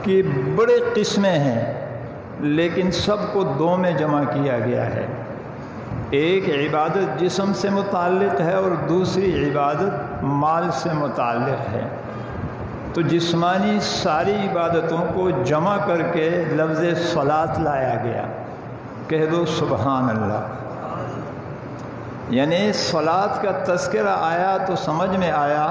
کی بڑے قسمیں ہیں لیکن سب کو دو میں جمع کیا گیا ہے۔ ایک عبادت جسم سے متعلق ہے اور دوسری عبادت مال سے متعلق ہے۔ تو جسمانی ساری عبادتوں کو جمع کر کے لفظ صلاۃ لایا گیا۔ کہہ دو سبحان اللہ۔ یعنی صلاۃ کا تذکرہ آیا تو سمجھ میں آیا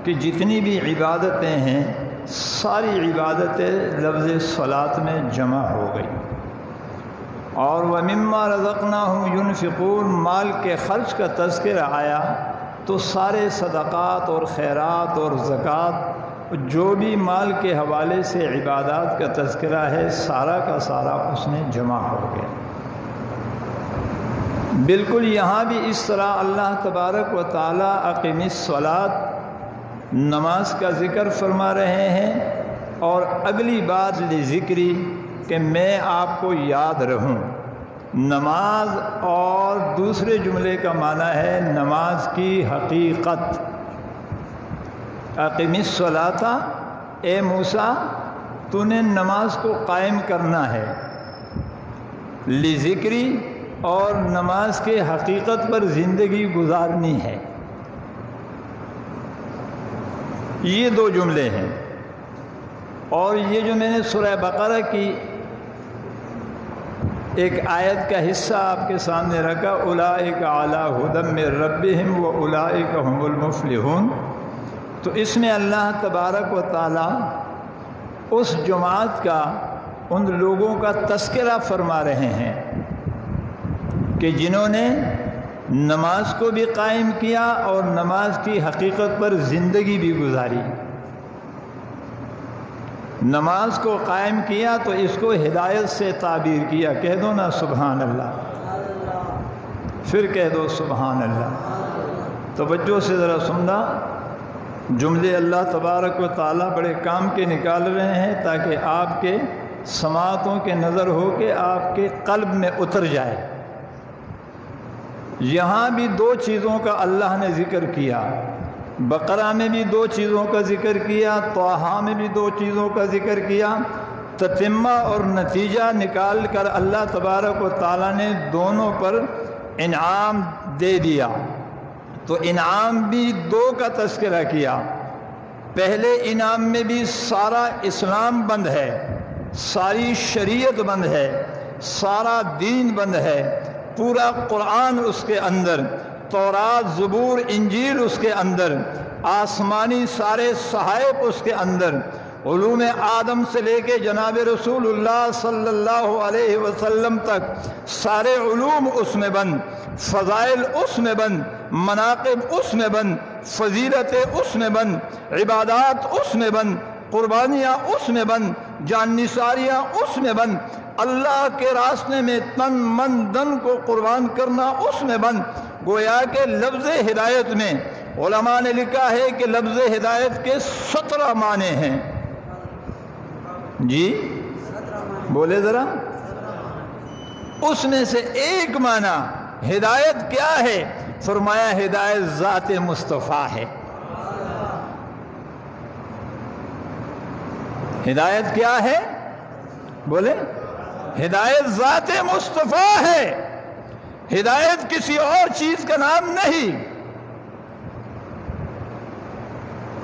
کہ جتنی بھی عبادتیں ہیں ساری عبادتیں لفظ صلاۃ میں جمع ہو گئی۔ اور وَمِمَّا رَزَقْنَاهُمْ يُنْفِقُونَ، مال کے خرچ کا تذکرہ آیا تو سارے صدقات اور خیرات اور زکوٰۃ جو بھی مال کے حوالے سے عبادات کا تذکرہ ہے سارا کا سارا اس میں جمع ہو گیا۔ بالکل یہاں بھی اس طرح اللہ تبارک و تعالیٰ اقیم الصلاۃ نماز کا ذکر فرما رہے ہیں، اور اگلی بات لذکری کہ میں آپ کو یاد رہوں۔ نماز اور دوسرے جملے کا معنی ہے نماز کی حقیقت۔ اقیم الصلاۃ، اے موسیٰ تو نے نماز کو قائم کرنا ہے، لذکری اور نماز کے حقیقت پر زندگی گزارنی ہے۔ یہ دو جملے ہیں، اور یہ جو میں نے سورہ بقرہ کی ایک آیت کا حصہ آپ کے سامنے رکھا، اولئک علی ھدی من ربہم واولئک ھم المفلحون، تو اس میں اللہ تبارک و تعالی اس جماعت کا، ان لوگوں کا تذکرہ فرما رہے ہیں کہ جنہوں نے نماز کو بھی قائم کیا اور نماز کی حقیقت پر زندگی بھی گزاری۔ نماز کو قائم کیا تو اس کو ہدایت سے تعبیر کیا، کہہ دو نا سبحان اللہ، پھر کہہ دو سبحان اللہ۔ توجہ سے ذرا سننا، جملے اللہ تبارک و تعالیٰ بڑے کام کے نکال رہے ہیں تاکہ آپ کے سماعتوں کے نظر ہو کے آپ کے قلب میں اتر جائے۔ یہاں بھی دو چیزوں کا اللہ نے ذکر کیا، بقرہ میں بھی دو چیزوں کا ذکر کیا، طٰہٰ میں بھی دو چیزوں کا ذکر کیا۔ تتمہ اور نتیجہ نکال کر اللہ تبارک و تعالیٰ نے دونوں پر انعام دے دیا۔ تو انعام بھی دو کا تذکرہ کیا۔ پہلے انعام میں بھی سارا اسلام بند ہے، ساری شریعت بند ہے، سارا دین بند ہے، پورا قرآن اس کے اندر، تورات زبور انجیل اس کے اندر، آسمانی سارے صحائف اس کے اندر، علوم آدم سے لے کے جناب رسول اللہ صلی اللہ علیہ وسلم تک سارے علوم اس میں بند، فضائل اس میں بند، مناقب اس میں بند، فضیلتیں اس میں بند، عبادات اس میں بند، قربانیاں اس میں بند، جان نثاریاں اس میں بند، اللہ کے راستے میں تن من دن کو قربان کرنا اس میں بند۔ گویا کہ لفظ ہدایت میں علماء نے لکھا ہے کہ لفظ ہدایت کے 17 معنی ہیں۔ جی بولے ذرا، اس میں سے ایک معنی ہدایت کیا ہے؟ فرمایا ہدایت ذات مصطفیٰ ہے۔ ہدایت کیا ہے؟ بولے، ہدایت ذات مصطفیٰ ہے، ہدایت کسی اور چیز کا نام نہیں۔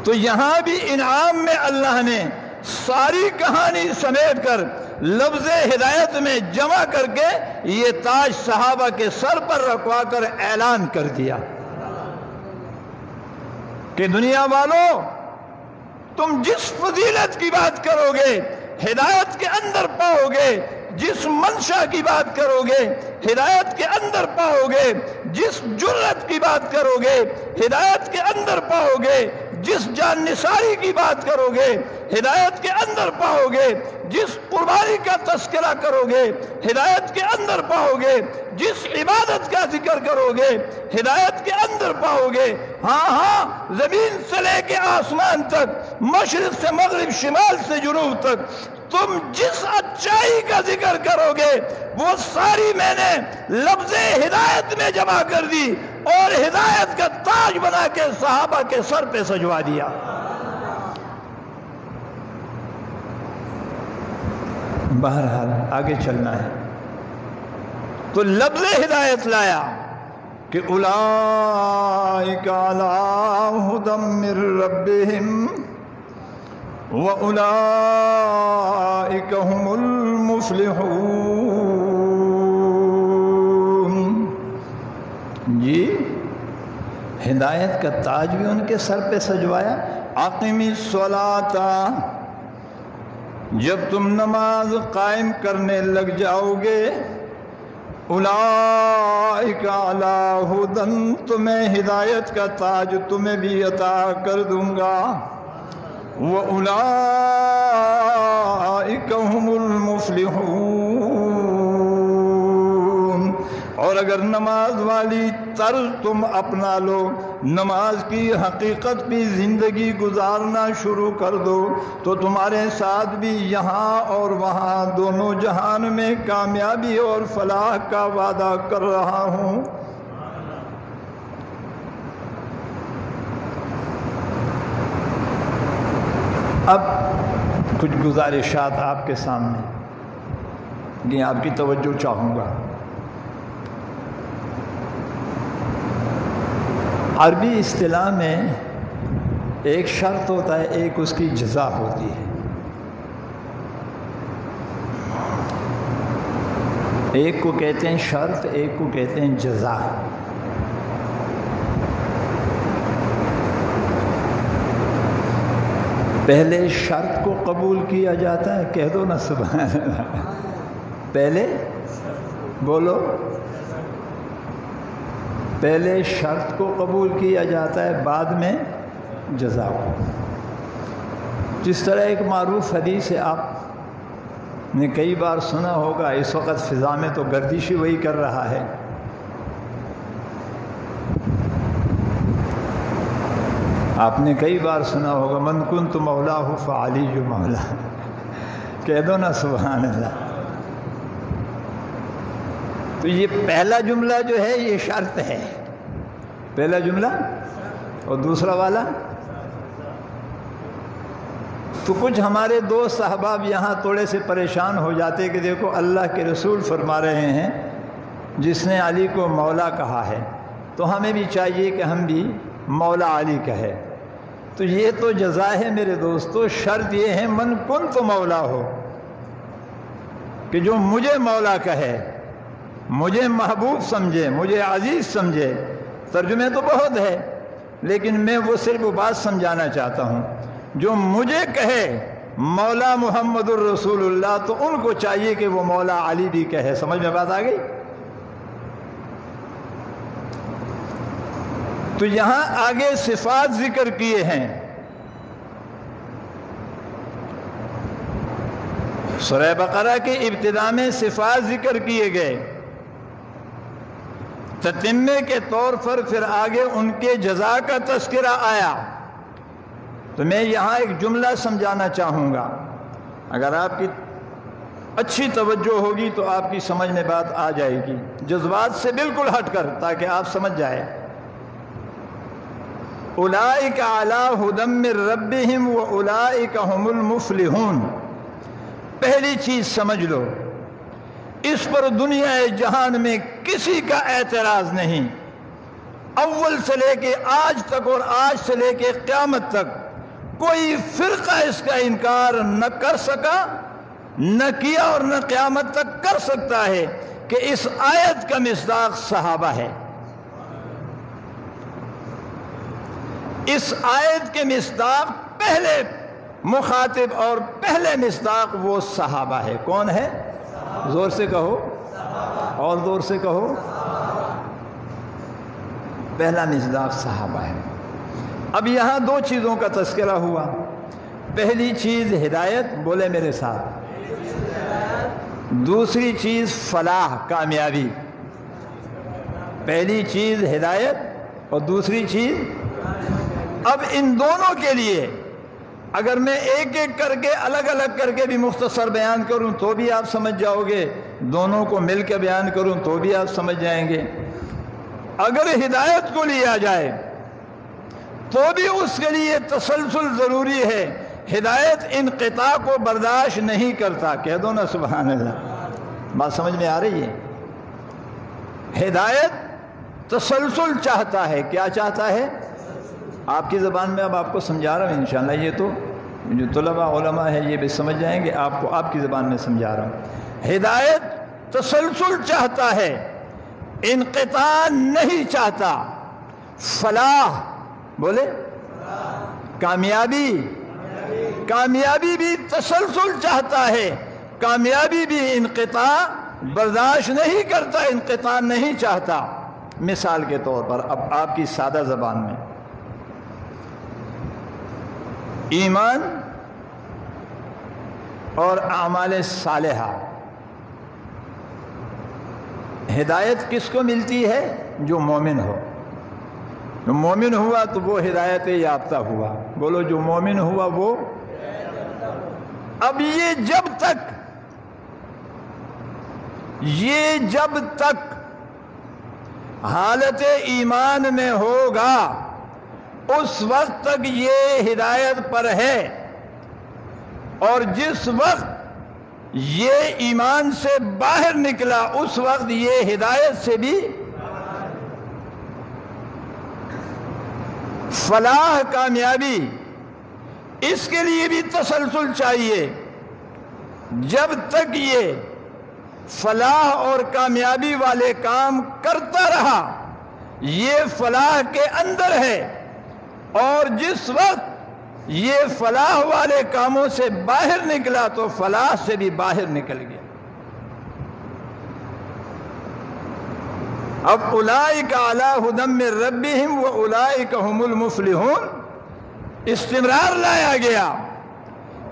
تو یہاں بھی انعام میں اللہ نے ساری کہانی سمیٹ کر لفظ ہدایت میں جمع کر کے یہ تاج صحابہ کے سر پر رکھوا کر اعلان کر دیا کہ دنیا والوں، تم جس فضیلت کی بات کرو گے ہدایت کے اندر پاؤ گے، جس منشا کی بات کرو گے ہدایت کے اندر پاؤ گے، جس جرت کی بات کرو گے ہدایت کے اندر پاؤ گے، جس جان نثاری کی بات کرو گے ہدایت کے اندر پاؤ گے، جس قربانی کا تذکرہ کرو گے ہدایت کے اندر پاؤ گے، جس عبادت کا ذکر کرو گے ہدایت کے اندر پاؤ گے۔ ہاں ہاں، زمین سے لے کے آسمان تک، مشرق سے مغرب، شمال سے جنوب تک، تم جس اچائی کا ذکر کرو گے وہ ساری میں نے لفظ ہدایت میں جمع کر دی اور ہدایت کا تاج بنا کے صحابہ کے سر پہ سجوا دیا۔ بہرحال آگے چلنا ہے تو لفظ ہدایت لایا کہ اولئک علی ھدی من ربہم وَأُولَئِكَ هُمُ الْمُفْلِحُونَ۔ جی ہدایت کا تاج بھی ان کے سر پہ سجوایا۔ اقم الصلاۃ، جب تم نماز قائم کرنے لگ جاؤ گے، اولئک علی ھدی، تمہیں ہدایت کا تاج تمہیں بھی عطا کر دوں گا، وَأُولَئِكَ هُمُ الْمُفْلِحُونَ۔ اور اگر نماز والی طرز تم اپنا لو، نماز کی حقیقت بھی زندگی گزارنا شروع کر دو، تو تمہارے ساتھ بھی یہاں اور وہاں دونوں جہان میں کامیابی اور فلاح کا وعدہ کر رہا ہوں۔ اب کچھ گزارشات آپ کے سامنے، یہ آپ کی توجہ چاہوں گا۔ عربی اصطلاح میں ایک شرط ہوتا ہے، ایک اس کی جزا ہوتی ہے۔ ایک کو کہتے ہیں شرط، ایک کو کہتے ہیں جزا۔ پہلے شرط کو قبول کیا جاتا ہے، کہہ دو نا سبحان اللہ، پہلے بولو، پہلے شرط کو قبول کیا جاتا ہے، بعد میں جزا کو۔ جس طرح ایک معروف حدیث ہے، آپ نے کئی بار سنا ہوگا، اس وقت فضا میں تو گردش ہی وہی کر رہا ہے، آپ نے کئی بار سنا ہوگا، من کنت مولاہ فعلی مولا، کہہ دو نا سبحان اللہ۔ تو یہ پہلا جملہ جو ہے یہ شرط ہے، پہلا جملہ، اور دوسرا والا تو کچھ ہمارے دوست احباب یہاں تھوڑے سے پریشان ہو جاتے کہ دیکھو اللہ کے رسول فرما رہے ہیں جس نے علی کو مولا کہا ہے تو ہمیں بھی چاہیے کہ ہم بھی مولا علی کہے۔ تو یہ تو جزا ہے میرے دوستو، شرط یہ ہے من کنت مولا ہو، کہ جو مجھے مولا کہے، مجھے محبوب سمجھے، مجھے عزیز سمجھے۔ ترجمے تو بہت ہے لیکن میں وہ صرف وہ بات سمجھانا چاہتا ہوں، جو مجھے کہے مولا محمد الرسول اللہ تو ان کو چاہیے کہ وہ مولا علی بھی کہے۔ سمجھ میں بات آ گئی؟ تو یہاں آگے صفات ذکر کیے ہیں۔ سورہ بقرہ کی ابتدا میں صفات ذکر کیے گئے، تتمے کے طور پر پھر آگے ان کے جزا کا تذکرہ آیا۔ تو میں یہاں ایک جملہ سمجھانا چاہوں گا، اگر آپ کی اچھی توجہ ہوگی تو آپ کی سمجھ میں بات آ جائے گی، جذبات سے بالکل ہٹ کر، تاکہ آپ سمجھ جائیں۔ اولئک علی ھدی من ربہم واولئک ھم المفلحون۔ پہلی چیز سمجھ لو، اس پر دنیا جہان میں کسی کا اعتراض نہیں، اول سے لے کے آج تک اور آج سے لے کے قیامت تک کوئی فرقہ اس کا انکار نہ کر سکا، نہ کیا اور نہ قیامت تک کر سکتا ہے کہ اس آیت کا مصداق صحابہ ہے۔ اس آیت کے مصداق پہلے مخاطب اور پہلے مصداق وہ صحابہ ہے۔ کون ہے؟ زور سے کہو اور زور سے کہو، پہلا مصداق صحابہ ہے۔ اب یہاں دو چیزوں کا تذکرہ ہوا، پہلی چیز ہدایت، بولے میرے ساتھ، دوسری چیز فلاح، کامیابی۔ پہلی چیز ہدایت اور دوسری چیز، اب ان دونوں کے لیے اگر میں ایک ایک کر کے الگ الگ کر کے بھی مختصر بیان کروں تو بھی آپ سمجھ جاؤ گے، دونوں کو مل کے بیان کروں تو بھی آپ سمجھ جائیں گے۔ اگر ہدایت کو لیا جائے تو بھی اس کے لیے تسلسل ضروری ہے ہدایت انقطاع کو برداشت نہیں کرتا. کہہ دو نا سبحان اللہ. بات سمجھ میں آ رہی ہے؟ ہدایت تسلسل چاہتا ہے. کیا چاہتا ہے؟ آپ کی زبان میں اب آپ کو سمجھا رہا ہوں انشاءاللہ. یہ تو جو طلباء علماء ہے یہ بھی سمجھ جائیں گے. آپ کو آپ کی زبان میں سمجھا رہا ہوں. ہدایت تسلسل چاہتا ہے، انقطاع نہیں چاہتا. فلاح بولے، کامیابی بھی تسلسل چاہتا ہے. کامیابی بھی انقطاع برداشت نہیں کرتا، انقطاع نہیں چاہتا. مثال کے طور پر اب آپ کی سادہ زبان میں، ایمان اور اعمال صالحہ، ہدایت کس کو ملتی ہے؟ جو مومن ہو. جو مومن ہوا تو وہ ہدایت یافتہ ہوا. بولو، جو مومن ہوا وہ. اب یہ جب تک حالت ایمان میں ہوگا اس وقت تک یہ ہدایت پر ہے، اور جس وقت یہ ایمان سے باہر نکلا اس وقت یہ ہدایت سے بھی. فلاح، کامیابی، اس کے لیے بھی تسلسل چاہیے. جب تک یہ فلاح اور کامیابی والے کام کرتا رہا یہ فلاح کے اندر ہے، اور جس وقت یہ فلاح والے کاموں سے باہر نکلا تو فلاح سے بھی باہر نکل گیا. اب اولئک علی ھدی من ربہم واولئک ھم المفلحون. استمرار لایا گیا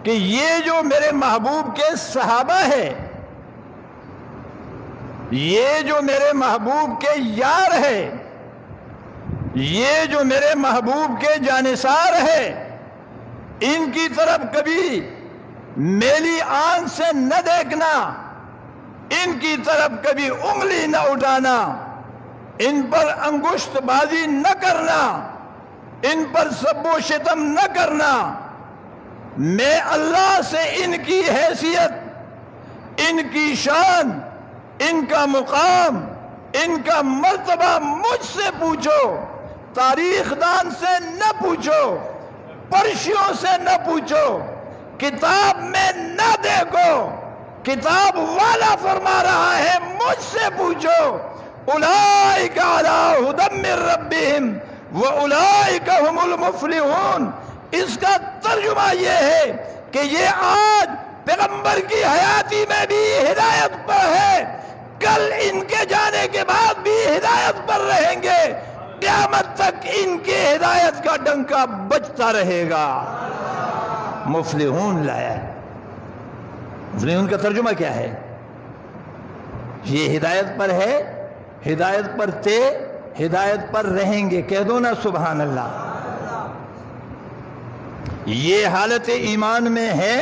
کہ یہ جو میرے محبوب کے صحابہ ہے، یہ جو میرے محبوب کے یار ہے، یہ جو میرے محبوب کے جانثار ہے، ان کی طرف کبھی میلی آنکھ سے نہ دیکھنا، ان کی طرف کبھی انگلی نہ اٹھانا، ان پر انگشت بازی نہ کرنا، ان پر سب و شتم نہ کرنا. میں اللہ سے ان کی حیثیت، ان کی شان، ان کا مقام، ان کا مرتبہ مجھ سے پوچھو. تاریخ دان سے نہ پوچھو، پرشیوں سے نہ پوچھو، کتاب میں نہ دیکھو. کتاب والا فرما رہا ہے مجھ سے پوچھو. اولئک علی ھدی من ربہم واولئک ھم المفلحون. اس کا ترجمہ یہ ہے کہ یہ آج پیغمبر کی حیاتی میں بھی ہدایت پر ہے، کل ان کے جانے کے بعد بھی ہدایت پر رہیں گے، قیامت تک ان کی ہدایت کا ڈنکا بجتا رہے گا. مفلحون لایا ہے. مفلحون کا ترجمہ کیا ہے؟ یہ ہدایت پر ہے، ہدایت پر تھے، ہدایت پر رہیں گے. کہہ دو نا سبحان اللہ. یہ حالت ایمان میں ہے،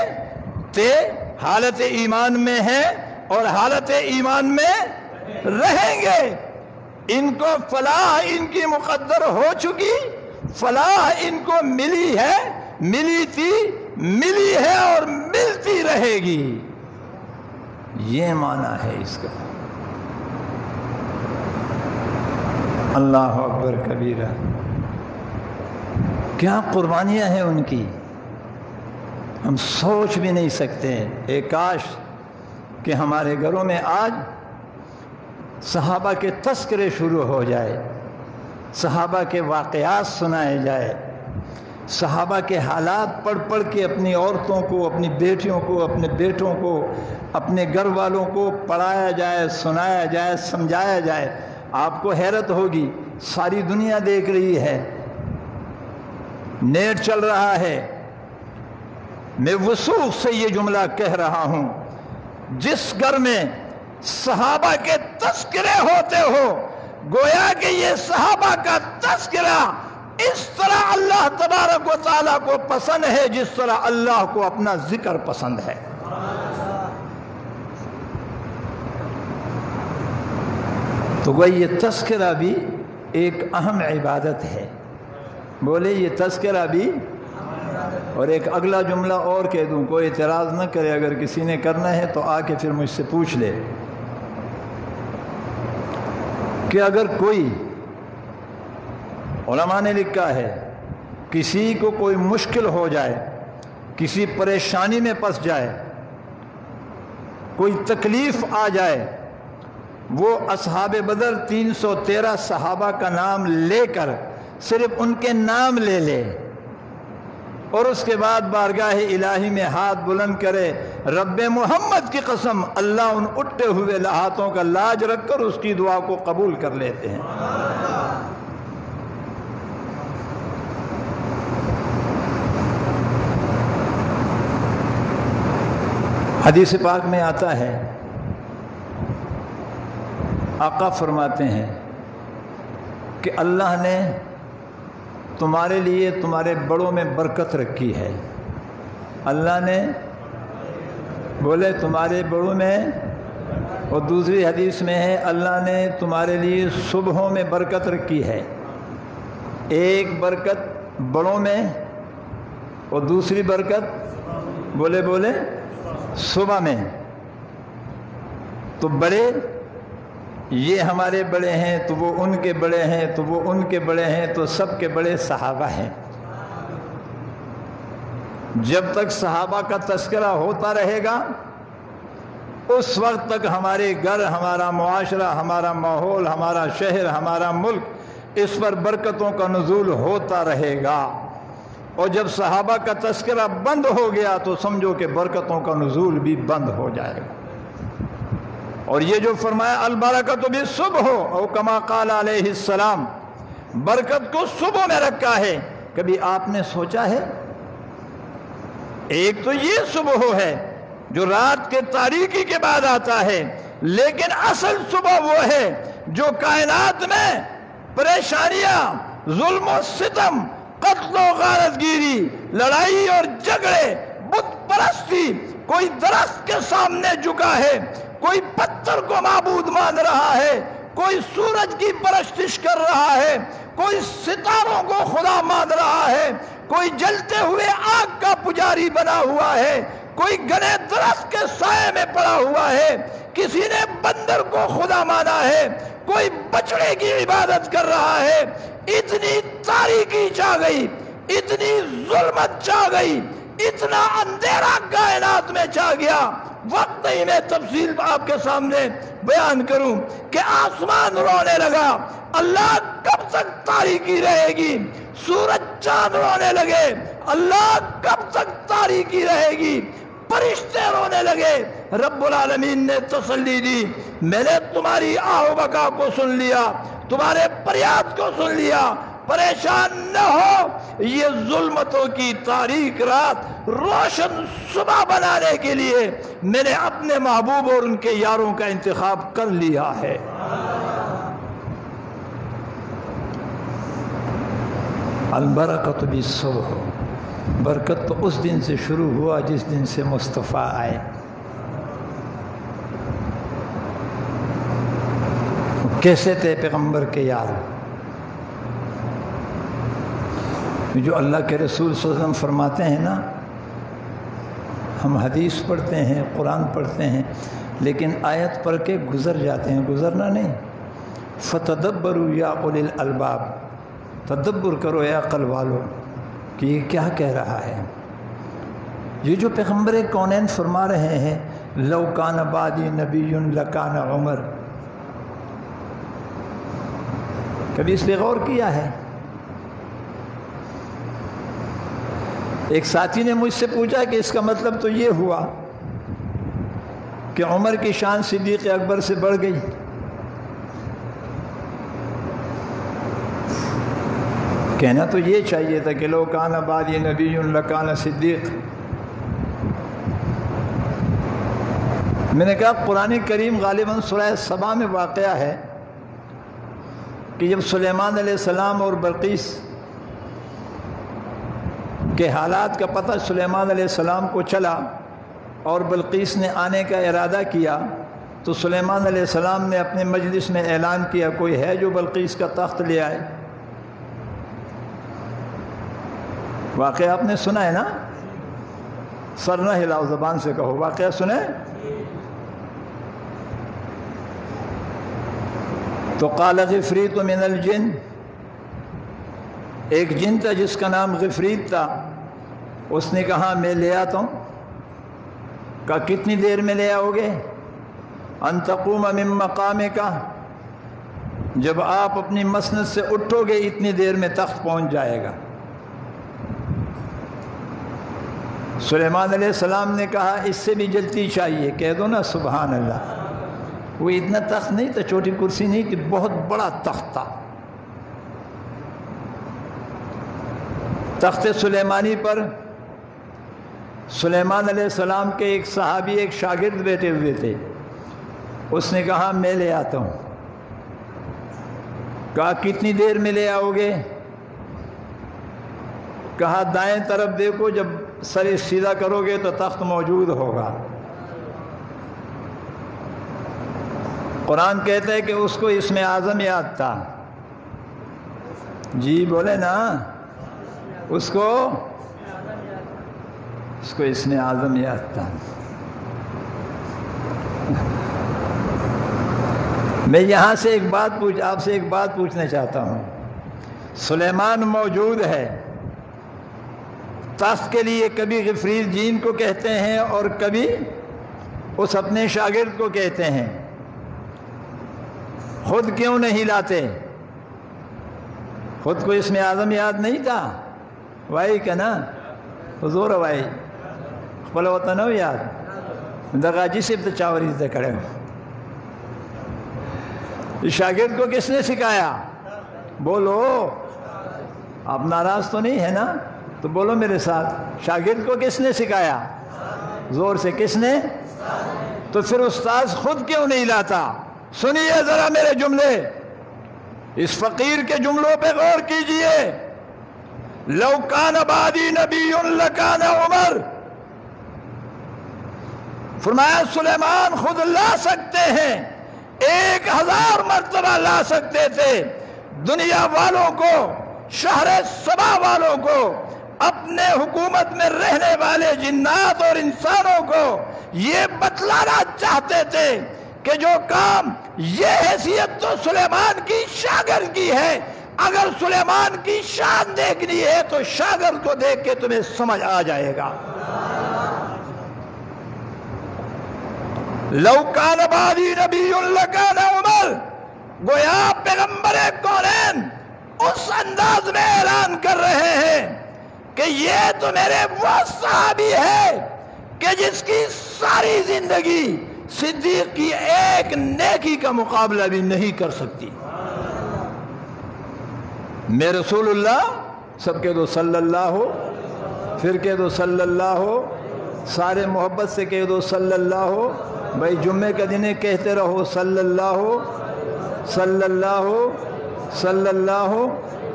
تھے، حالت ایمان میں ہے اور حالت ایمان میں رہیں گے. ان کو فلاح ان کی مقدر ہو چکی، فلاح ان کو ملی ہے، ملی تھی، ملی ہے اور ملتی رہے گی. یہ معنی ہے اس کا. اللہ اکبر کبیرہ. کیا قربانیاں ہیں ان کی، ہم سوچ بھی نہیں سکتے. ایک کاش کہ ہمارے گھروں میں آج صحابہ کے تذکرے شروع ہو جائے، صحابہ کے واقعات سنائے جائے، صحابہ کے حالات پڑھ پڑھ کے اپنی عورتوں کو، اپنی بیٹیوں کو، اپنے بیٹوں کو، اپنے گھر والوں کو پڑھایا جائے، سنایا جائے، سمجھایا جائے. آپ کو حیرت ہوگی، ساری دنیا دیکھ رہی ہے، نیٹ چل رہا ہے. میں وثوق سے یہ جملہ کہہ رہا ہوں، جس گھر میں صحابہ کے تذکرے ہوتے ہو، گویا کہ یہ صحابہ کا تذکرہ اس طرح اللہ تبارک و تعالیٰ کو پسند ہے جس طرح اللہ کو اپنا ذکر پسند ہے. تو گویا یہ تذکرہ بھی ایک اہم عبادت ہے. بولے، یہ تذکرہ بھی اور ایک اگلا جملہ اور کہہ دوں، کوئی اعتراض نہ کرے، اگر کسی نے کرنا ہے تو آ کے پھر مجھ سے پوچھ لے کہ اگر کوئی، علماء نے لکھا ہے، کسی کو کوئی مشکل ہو جائے، کسی پریشانی میں پھنس جائے، کوئی تکلیف آ جائے، وہ اصحاب بدر 313 صحابہ کا نام لے کر صرف ان کے نام لے لے اور اس کے بعد بارگاہ الہی میں ہاتھ بلند کرے، رب محمد کی قسم اللہ ان اٹھے ہوئے ہاتھوں کا لاج رکھ کر اس کی دعا کو قبول کر لیتے ہیں۔ حدیث پاک میں آتا ہے، آقا فرماتے ہیں کہ اللہ نے تمہارے لیے تمہارے بڑوں میں برکت رکھی ہے، اللہ نے بولے تمہارے بڑوں میں، اور دوسری حدیث میں ہے اللہ نے تمہارے لیے صبحوں میں برکت رکھی ہے، ایک برکت بڑوں میں اور دوسری برکت بولے صبح میں۔ تو بڑے یہ ہمارے بڑے ہیں تو وہ ان کے بڑے ہیں تو وہ ان کے بڑے ہیں، تو سب کے بڑے صحابہ ہیں۔ جب تک صحابہ کا تذکرہ ہوتا رہے گا اس وقت تک ہمارے گھر، ہمارا معاشرہ، ہمارا ماحول، ہمارا شہر، ہمارا ملک، اس پر برکتوں کا نزول ہوتا رہے گا، اور جب صحابہ کا تذکرہ بند ہو گیا تو سمجھو کہ برکتوں کا نزول بھی بند ہو جائے گا۔ اور یہ جو فرمایا البرکۃ بالصبح او کما قال علیہ السلام، برکت کو صبح میں رکھا ہے۔ کبھی آپ نے سوچا ہے، ایک تو یہ صبح ہے جو رات کے تاریکی کے بعد آتا ہے، لیکن اصل صبح وہ ہے جو کائنات میں پریشانیاں، ظلم و ستم، قتل و غارت گیری، لڑائی اور جھگڑے، بت پرستی، کوئی درخت کے سامنے جھکا ہے، کوئی پتھر کو معبود مان رہا ہے، کوئی سورج کی پرستش کر رہا ہے، کوئی ستاروں کو خدا مان رہا ہے، کوئی جلتے ہوئے آگ کا پجاری بنا ہوا ہے، کوئی گھنے درخت کے سائے میں پڑا ہوا ہے، کسی نے بندر کو خدا مانا ہے، کوئی بچڑے کی عبادت کر رہا ہے۔ اتنی تاریکی چھا گئی، اتنی ظلمت چھا گئی، اتنا اندھیرا کائنات میں چھا گیا، وقت نہیں میں تفصیل آپ کے سامنے بیان کروں کہ آسمان رونے لگا، اللہ کب تک تاریکی رہے گی؟ سورج چاند رونے لگے، اللہ کب تک تاریکی رہے گی؟ فرشتے رونے لگے، رب العالمین نے تسلی دی، میں نے تمہاری آہ و بکا کو سن لیا، تمہارے فریاد کو سن لیا، پریشان نہ ہو، یہ ظلمتوں کی تاریک رات روشن صبح بنانے کے لیے میں نے اپنے محبوب اور ان کے یاروں کا انتخاب کر لیا ہے۔ البرکۃ بالصبح، برکت تو اس دن سے شروع ہوا جس دن سے مصطفیٰ آئے۔ کیسے تھے پیغمبر کے یار؟ جو اللہ کے رسول صلی اللہ علیہ وسلم فرماتے ہیں نا، ہم حدیث پڑھتے ہیں، قرآن پڑھتے ہیں، لیکن آیت پڑھ کے گزر جاتے ہیں، گزرنا نہیں۔ فتدبروا یا اولی الالباب، تدبر کرو یا عقل والو کہ یہ کیا کہہ رہا ہے۔ یہ جو پیغمبر کونین فرما رہے ہیں، لو کان بعدی نبی لکان عمر، کبھی اس پہ غور کیا ہے؟ ایک ساتھی نے مجھ سے پوچھا کہ اس کا مطلب تو یہ ہوا کہ عمر کی شان صدیق اکبر سے بڑھ گئی۔ کہنا تو یہ چاہیے تھا کہ لو کان بعدی نبی لکان صدیق۔ میں نے کہا قرآن کریم غالباً سورہ سبا میں واقعہ ہے کہ جب سلیمان علیہ السلام اور بلقیس کے حالات کا پتہ سلیمان علیہ السلام کو چلا اور بلقیس نے آنے کا ارادہ کیا، تو سلیمان علیہ السلام نے اپنے مجلس میں اعلان کیا، کوئی ہے جو بلقیس کا تخت لے آئے؟ واقعہ آپ نے سنا ہے نا؟ سر نہ ہلاؤ، زبان سے کہو۔ واقعہ سنیں تو قال غفریت من الجن، ایک جن تھا جس کا نام غفریت تھا، اس نے کہا میں لے آتا ہوں۔ کہا کتنی دیر میں لے آؤ گے؟ ان تقوم من مقامک، جب آپ اپنی مسند سے اٹھو گے اتنی دیر میں تخت پہنچ جائے گا۔ سلیمان علیہ السلام نے کہا اس سے بھی جلدی چاہیے، کہہ دو نا سبحان اللہ۔ وہ اتنا تخت نہیں تھا، چھوٹی کرسی نہیں تھی، بہت بڑا تخت تھا۔ تخت سلیمانی پر سلیمان علیہ السلام کے ایک صحابی، ایک شاگرد بیٹھے ہوئے تھے۔ اس نے کہا میں لے آتا ہوں۔ کہا کتنی دیر میں لے آؤ گے؟ کہا دائیں طرف دیکھو، جب سر سیدھا کرو گے تو تخت موجود ہوگا۔ قرآن کہتا ہے کہ اس کو اسم اعظم یاد تھا۔ جی بولے نا، اس کو اسم اعظم یاد تھا۔ میں یہاں سے آپ سے ایک بات پوچھنا چاہتا ہوں۔ سلیمان موجود ہے، تخت کے لیے کبھی غفریت جین کو کہتے ہیں اور کبھی اس اپنے شاگرد کو کہتے ہیں، خود کیوں نہیں لاتے؟ خود کو اسم اعظم یاد نہیں تھا؟ وائی کا نا حضور وائی خپل وطن ہو یاد دغا جسب تو چاوری سے کھڑے ہو۔ اس شاگرد کو کس نے سکھایا؟ بولو، آپ ناراض تو نہیں ہے نا؟ تو بولو میرے ساتھ، شاگرد کو کس نے سکھایا؟ زور سے کس نے؟ تو پھر استاذ خود کیوں نہیں لاتا؟ سنیے ذرا میرے جملے، اس فقیر کے جملوں پہ غور کیجئے۔ لو کان بعدی نبی لکان عمر، فرمایا سلیمان خود لا سکتے ہیں، 1000 مرتبہ لا سکتے تھے۔ دنیا والوں کو، شہر سبا والوں کو، اپنے حکومت میں رہنے والے جنات اور انسانوں کو یہ بتلانا چاہتے تھے کہ جو کام، یہ حیثیت تو سلیمان کی شاگرد کی ہے، اگر سلیمان کی شان دیکھنی ہے تو شاگرد کو دیکھ کے تمہیں سمجھ آ جائے گا۔ لو کان بعدی نبی لکان عمر، گویا پیغمبر کونین اس انداز میں اعلان کر رہے ہیں کہ یہ تو میرے وہ صحابی ہے کہ جس کی ساری زندگی صدیق کی ایک نیکی کا مقابلہ بھی نہیں کر سکتی۔ میں رسول اللہ، سب کہہ دو صلی اللہ ہو، پھر کہہ دو صلی اللہ ہو، سارے محبت سے کہہ دو صلی اللہ ہو۔ بھائی جمعے کا دن کہتے رہو صلی اللہ ہو، صلی اللہ ہو، صلی اللہ ہو،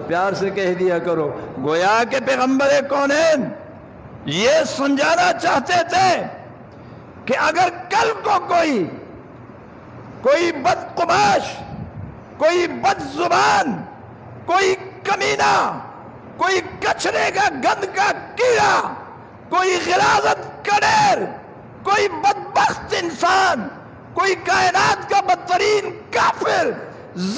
پیار سے کہہ دیا کرو۔ گویا کہ پیغمبر کونین یہ سمجھانا چاہتے تھے کہ اگر کل کو کوئی بدقماش، کوئی بد زبان، کوئی کمینہ، کوئی کچرے کا گند کا کیڑا، کوئی غلاظت کا ڈیر، کوئی بدبخت انسان، کوئی کائنات کا بدترین کافر،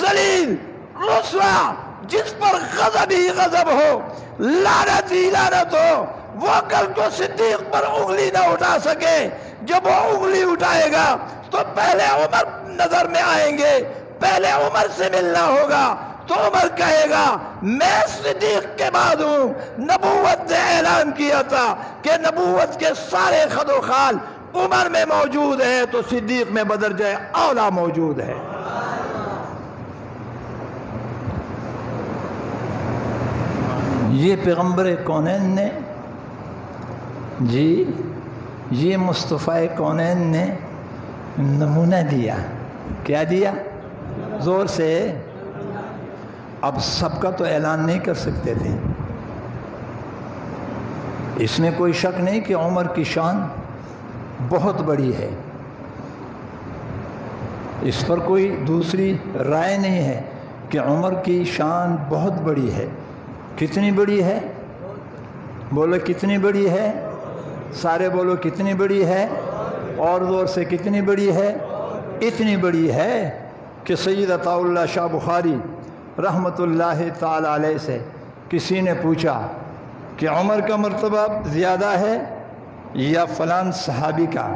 ذلیل، رسوا، جس پر غضب ہی غضب ہو، لعنت ہی لعنت ہو، وہ کل کو صدیق پر انگلی نہ اٹھا سکے۔ جب وہ انگلی اٹھائے گا تو پہلے عمر نظر میں آئیں گے، پہلے عمر سے ملنا ہوگا، تو عمر کہے گا میں صدیق کے بعد ہوں۔ نبوت نے اعلان کیا تھا کہ نبوت کے سارے خد و خال عمر میں موجود ہے تو صدیق میں بدرجہ اولا موجود ہے۔ یہ پیغمبر کونین نے، جی یہ مصطفیٰ کونین نے نمونہ دیا۔ کیا دیا؟ زور سے۔ اب سب کا تو اعلان نہیں کر سکتے تھے۔ اس میں کوئی شک نہیں کہ عمر کی شان بہت بڑی ہے، اس پر کوئی دوسری رائے نہیں ہے کہ عمر کی شان بہت بڑی ہے۔ کتنی بڑی ہے؟ بولو کتنی بڑی ہے؟ سارے بولو کتنی بڑی ہے؟ اور زور سے کتنی بڑی ہے؟ اتنی بڑی ہے کہ سید عطا اللہ شاہ بخاری رحمۃ اللہ تعالی علیہ سے کسی نے پوچھا کہ عمر کا مرتبہ زیادہ ہے یا فلان صحابی کا؟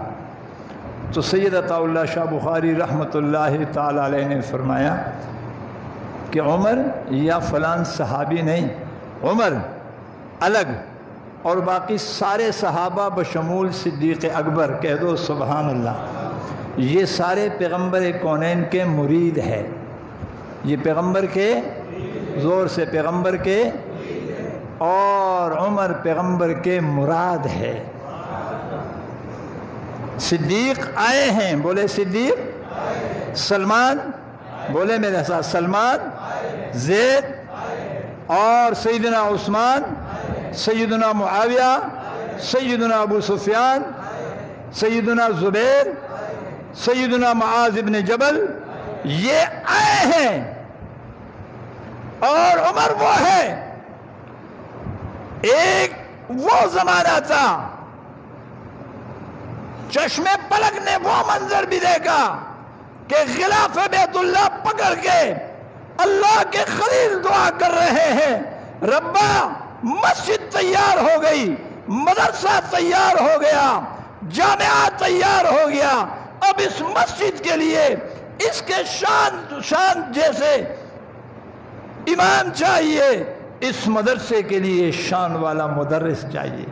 تو سید عطا اللہ شاہ بخاری رحمۃ اللہ تعالی علیہ نے فرمایا کہ عمر یا فلان صحابی نہیں، عمر الگ اور باقی سارے صحابہ بشمول صدیق اکبر، کہہ دو سبحان اللہ، یہ سارے پیغمبر کونین کے مرید ہے، یہ پیغمبر کے، زور سے پیغمبر کے، اور عمر پیغمبر کے مراد ہے۔ صدیق آئے ہیں، بولے صدیق، سلمان، بولے میرے ساتھ، سلمان، زید، اور سیدنا عثمان، سیدنا معاویہ، سیدنا ابو سفیان، سیدنا زبیر، سیدنا معاذ بن جبل، یہ آئے ہیں، اور عمر وہ ہے۔ ایک وہ زمانہ تھا، چشمے پلک نے وہ منظر بھی دیکھا کہ غلاف بیت اللہ پکڑ کے اللہ کے خلیل دعا کر رہے ہیں، ربا مسجد تیار ہو گئی، مدرسہ تیار ہو گیا، جامعہ تیار ہو گیا، اب اس مسجد کے لیے اس کے شان جیسے امام چاہیے، اس مدرسے کے لیے شان والا مدرس چاہیے،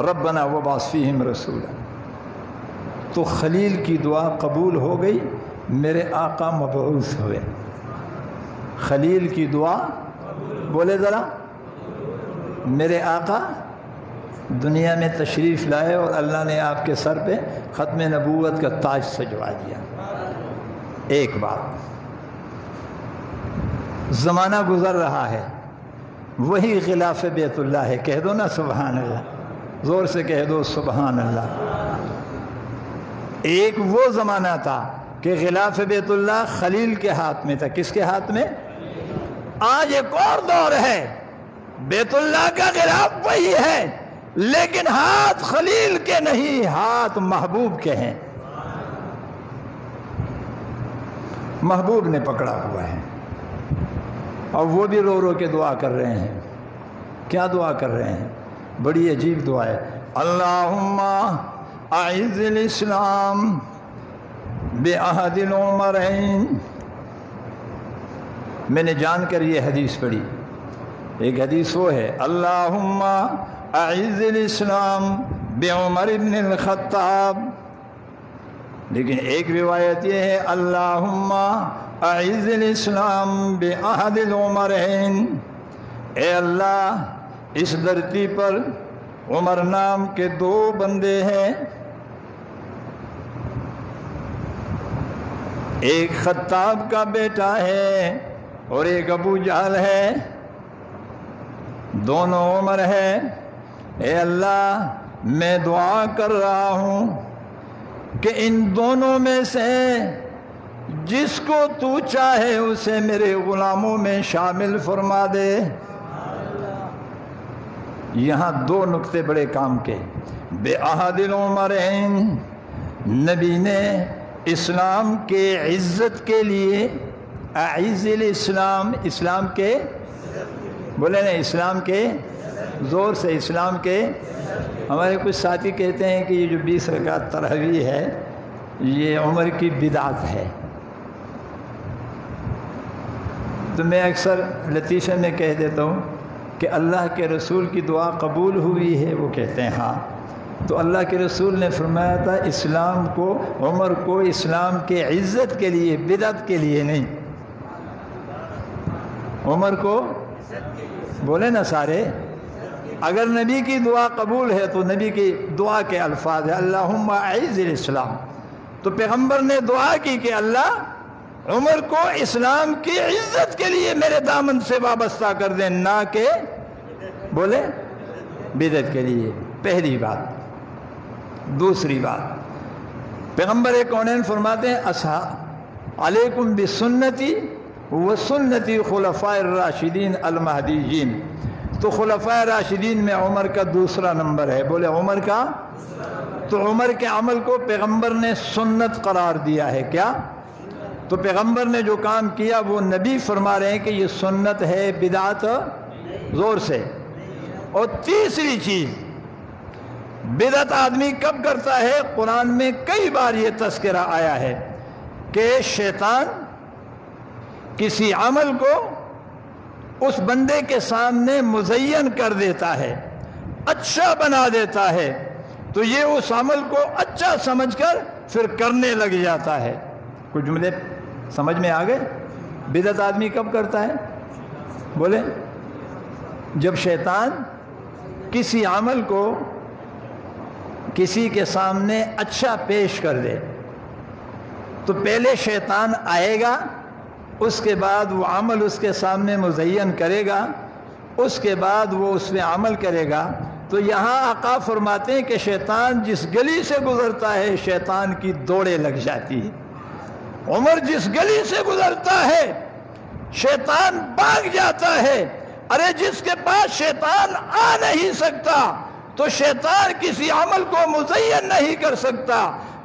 ربنا وبعث فیہم رسولا۔ تو خلیل کی دعا قبول ہو گئی، میرے آقا مبعوث ہوئے۔ خلیل کی دعا، بولے ذرا، میرے آقا دنیا میں تشریف لائے اور اللہ نے آپ کے سر پہ ختم نبوت کا تاج سجوا دیا۔ ایک بات، زمانہ گزر رہا ہے، وہی غلاف بیت اللہ ہے، کہہ دو نا سبحان اللہ، زور سے کہہ دو سبحان اللہ۔ ایک وہ زمانہ تھا کہ غلاف بیت اللہ خلیل کے ہاتھ میں تھا، کس کے ہاتھ میں؟ آج ایک اور دور ہے، بیت اللہ کا غلاف وہی ہے، لیکن ہاتھ خلیل کے نہیں، ہاتھ محبوب کے ہیں، محبوب نے پکڑا ہوا ہے، اور وہ بھی رو رو کے دعا کر رہے ہیں۔ کیا دعا کر رہے ہیں؟ بڑی عجیب دعا ہے، اللہم اعز الاسلام بعہد العمرین۔ میں نے جان کر یہ حدیث پڑھی، ایک حدیث وہ ہے، اللہم اعز الاسلام بعمر بن الخطاب، لیکن ایک روایت یہ ہے، اللہم اعز الاسلام بعہد العمرین، اے اللہ اس دھرتی پر عمر نام کے دو بندے ہیں، ایک خطاب کا بیٹا ہے اور ایک ابو جہل ہے، دونوں عمر ہے، اے اللہ میں دعا کر رہا ہوں کہ ان دونوں میں سے جس کو تو چاہے اسے میرے غلاموں میں شامل فرما دے۔ یہاں دو نقطے بڑے کام کے، بعہد العمرین، نبی نے اسلام کے عزت کے لیے، اعز الاسلام، اسلام کے، بولے نا اسلام کے، زور سے اسلام کے۔ ہمارے کچھ ساتھی کہتے ہیں کہ یہ جو 20 رکعت تراویح ہے یہ عمر کی بدعت ہے، تو میں اکثر لطیفے میں کہہ دیتا ہوں کہ اللہ کے رسول کی دعا قبول ہوئی ہے، وہ کہتے ہیں ہاں، تو اللہ کے رسول نے فرمایا تھا اسلام کو، عمر کو اسلام کے عزت کے لیے، بدعت کے لیے نہیں، عمر کو، بولے نا سارے، اگر نبی کی دعا قبول ہے تو نبی کی دعا کے الفاظ ہے اللہم اعز الاسلام، تو پیغمبر نے دعا کی کہ اللہ عمر کو اسلام کی عزت کے لیے میرے دامن سے وابستہ کر دیں، نہ کہ بولے بدعت کے لیے۔ پہلی بات۔ دوسری بات، پیغمبر کونین فرماتے ہیں علیکم بسنتی و سنتی خلفاء الراشدین المہدیین، تو خلفائے راشدین میں عمر کا دوسرا نمبر ہے. بولے عمر کا. تو عمر کے عمل کو پیغمبر نے سنت قرار دیا ہے. کیا؟ تو پیغمبر نے جو کام کیا وہ نبی فرما رہے ہیں کہ یہ سنت ہے، بدعت زور سے. اور تیسری چیز، بدعت آدمی کب کرتا ہے؟ قرآن میں کئی بار یہ تذکرہ آیا ہے کہ شیطان کسی عمل کو اس بندے کے سامنے مزین کر دیتا ہے، اچھا بنا دیتا ہے، تو یہ اس عمل کو اچھا سمجھ کر پھر کرنے لگ جاتا ہے. کچھ جملے سمجھ میں آ گئے؟ بدعت آدمی کب کرتا ہے؟ بولے جب شیطان کسی عمل کو کسی کے سامنے اچھا پیش کر دے تو پہلے شیطان آئے گا، اس کے بعد وہ عمل اس کے سامنے مزین کرے گا، اس کے بعد وہ اس میں عمل کرے گا. تو یہاں آقا فرماتے ہیں کہ شیطان جس گلی سے گزرتا ہے شیطان کی دوڑیں لگ جاتی ہے. عمر جس گلی سے گزرتا ہے شیطان بھاگ جاتا ہے. ارے جس کے پاس شیطان آ نہیں سکتا تو شیطان کسی عمل کو مزین نہیں کر سکتا.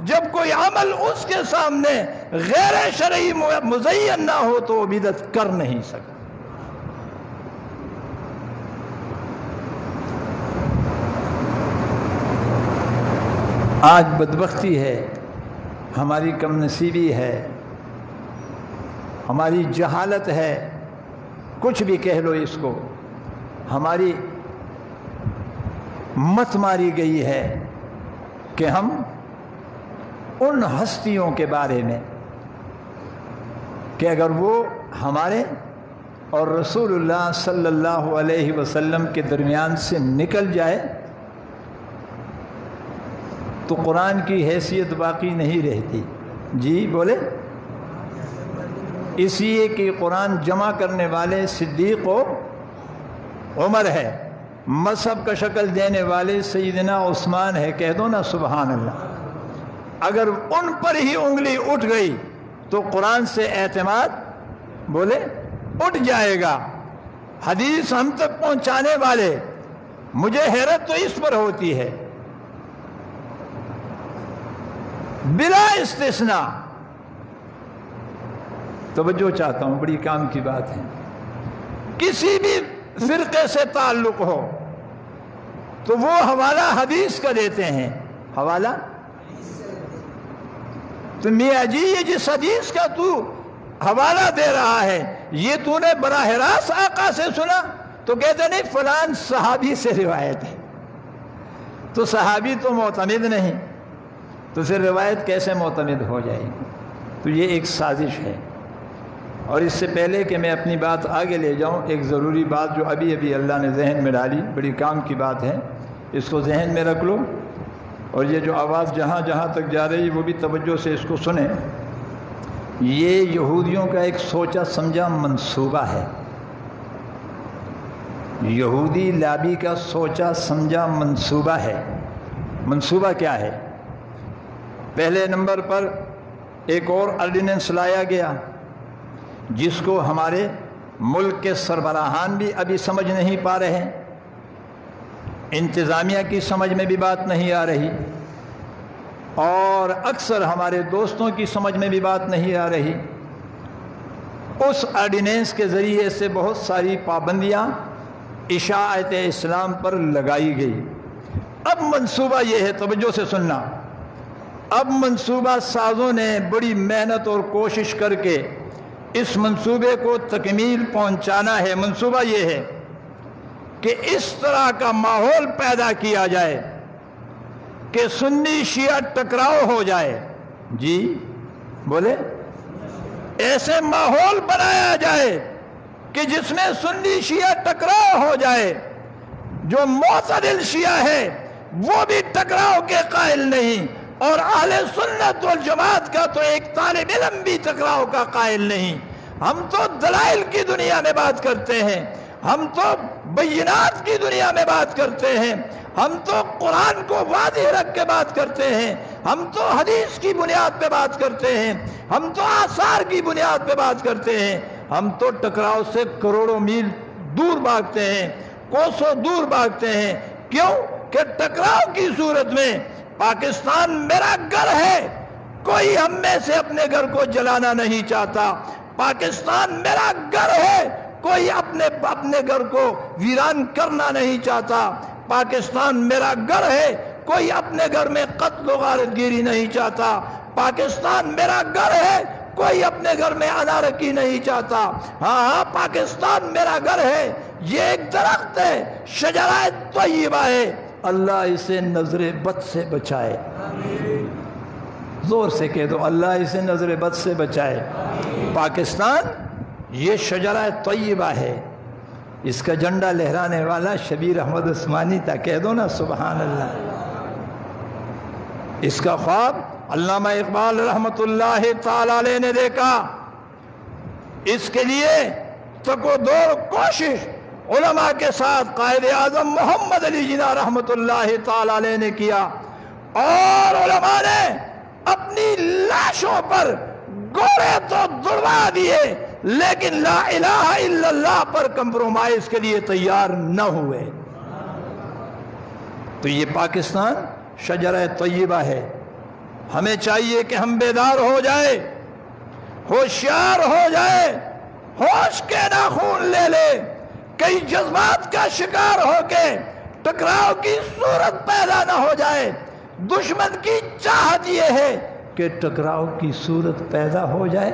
جب کوئی عمل اس کے سامنے غیر شرعی مزین نہ ہو تو وہ بدعت کر نہیں سکتا. آج بدبختی ہے، ہماری کم نصیبی ہے، ہماری جہالت ہے، کچھ بھی کہہ لو اس کو، ہماری مت ماری گئی ہے کہ ہم ان ہستیوں کے بارے میں کہ اگر وہ ہمارے اور رسول اللہ صلی اللہ علیہ وسلم کے درمیان سے نکل جائے تو قرآن کی حیثیت باقی نہیں رہتی. جی بولے. اس لیے کہ قرآن جمع کرنے والے صدیق و عمر ہے، مذہب کا شکل دینے والے سیدنا عثمان ہے. کہہ دو نا سبحان اللہ. اگر ان پر ہی انگلی اٹھ گئی تو قرآن سے اعتماد بولے اٹھ جائے گا. حدیث ہم تک پہنچانے والے، مجھے حیرت تو اس پر ہوتی ہے بلا استثناء، توجہ چاہتا ہوں، بڑی کام کی بات ہے، کسی بھی فرقے سے تعلق ہو تو وہ حوالہ حدیث کا دیتے ہیں. حوالہ تو میاں جی یہ جس حدیث کا تو حوالہ دے رہا ہے یہ تو نے براہ راست آقا سے سنا؟ تو کہتے نہیں فلان صحابی سے روایت ہے. تو صحابی تو معتمد نہیں، تو پھر روایت کیسے معتمد ہو جائے گی؟ تو یہ ایک سازش ہے. اور اس سے پہلے کہ میں اپنی بات آگے لے جاؤں، ایک ضروری بات جو ابھی اللہ نے ذہن میں ڈالی، بڑی کام کی بات ہے، اس کو ذہن میں رکھ لو. اور یہ جو آواز جہاں جہاں تک جا رہی ہے وہ بھی توجہ سے اس کو سنیں. یہ یہودیوں کا ایک سوچا سمجھا منصوبہ ہے. یہودی لابی کا سوچا سمجھا منصوبہ ہے. منصوبہ کیا ہے؟ پہلے نمبر پر ایک اور آرڈیننس لایا گیا جس کو ہمارے ملک کے سربراہان بھی ابھی سمجھ نہیں پا رہے، انتظامیہ کی سمجھ میں بھی بات نہیں آ رہی، اور اکثر ہمارے دوستوں کی سمجھ میں بھی بات نہیں آ رہی. اس آرڈیننس کے ذریعے سے بہت ساری پابندیاں اشاعت اسلام پر لگائی گئی. اب منصوبہ یہ ہے، توجہ سے سننا، اب منصوبہ سازوں نے بڑی محنت اور کوشش کر کے اس منصوبے کو تکمیل پہنچانا ہے. منصوبہ یہ ہے کہ اس طرح کا ماحول پیدا کیا جائے کہ سنی شیعہ ٹکراؤ ہو جائے. جی بولے. ایسے ماحول بنایا جائے کہ جس میں سنی شیعہ ٹکراؤ ہو جائے. جو معتدل شیعہ ہے وہ بھی ٹکراؤ کے قائل نہیں، اور اہل سنت والجماعت کا تو ایک طالب علم بھی ٹکراؤ کا قائل نہیں. ہم تو دلائل کی دنیا میں بات کرتے ہیں، ہم تو بینات کی دنیا میں بات کرتے ہیں، ہم تو قرآن کو واضح رکھ کے بات کرتے ہیں، ہم تو حدیث کی بنیاد پہ بات کرتے ہیں، ہم تو آثار کی بنیاد پہ بات کرتے ہیں. ہم تو ٹکراؤ سے کروڑوں میل دور بھاگتے ہیں. کوسوں دور بھاگتے ہیں۔ کیوں کہ ٹکراؤ کی صورت میں پاکستان میرا گھر ہے، کوئی ہم میں سے اپنے گھر کو جلانا نہیں چاہتا۔ پاکستان میرا گھر ہے، کوئی اپنے گھر کو ویران کرنا نہیں چاہتا۔ پاکستان میرا گھر ہے، کوئی اپنے گھر میں قتل و غارت گیری نہیں چاہتا۔ پاکستان میرا گھر ہے، کوئی اپنے گھر میں انارکی نہیں چاہتا۔ ہاں پاکستان میرا گھر ہے، یہ ایک درخت ہے، شجرہ طیبہ ہے، اللہ اسے نظر بد سے بچائے۔ زور سے کہہ دو، اللہ اسے نظر بد سے بچائے۔ پاکستان یہ شجرہ طیبہ ہے، اس کا جھنڈا لہرانے والا شبیر احمد عثمانی تھا، کہہ دو نا سبحان اللہ۔ اس کا خواب علامہ اقبال رحمت اللہ تعالی علیہ نے دیکھا، اس کے لیے تک و دور کوشش علماء کے ساتھ قائد اعظم محمد علی جناح رحمت اللہ تعالی علیہ نے کیا، اور علماء نے اپنی لاشوں پر گوڑے تو دڑوا دیے، لیکن لا الہ الا اللہ پر کمپرومائز کے لیے تیار نہ ہوئے۔ تو یہ پاکستان شجرہ طیبہ ہے، ہمیں چاہیے کہ ہم بیدار ہو جائے، ہوشیار ہو جائے، ہوش کے ناخون لے لے، کئی جذبات کا شکار ہو کے ٹکراؤ کی صورت پیدا نہ ہو جائے۔ دشمن کی چاہت یہ ہے کہ ٹکراؤ کی صورت پیدا ہو جائے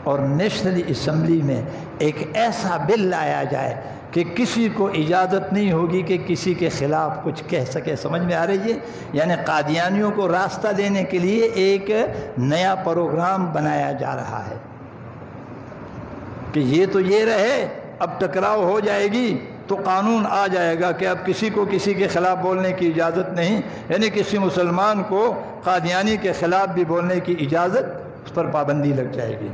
اور نیشنل اسمبلی میں ایک ایسا بل لایا جائے کہ کسی کو اجازت نہیں ہوگی کہ کسی کے خلاف کچھ کہہ سکے۔ سمجھ میں آ رہی ہے؟ یعنی قادیانیوں کو راستہ دینے کے لیے ایک نیا پروگرام بنایا جا رہا ہے کہ یہ تو یہ رہے، اب ٹکراؤ ہو جائے گی تو قانون آ جائے گا کہ اب کسی کو کسی کے خلاف بولنے کی اجازت نہیں، یعنی کسی مسلمان کو قادیانی کے خلاف بھی بولنے کی اجازت، اس پر پابندی لگ جائے گی۔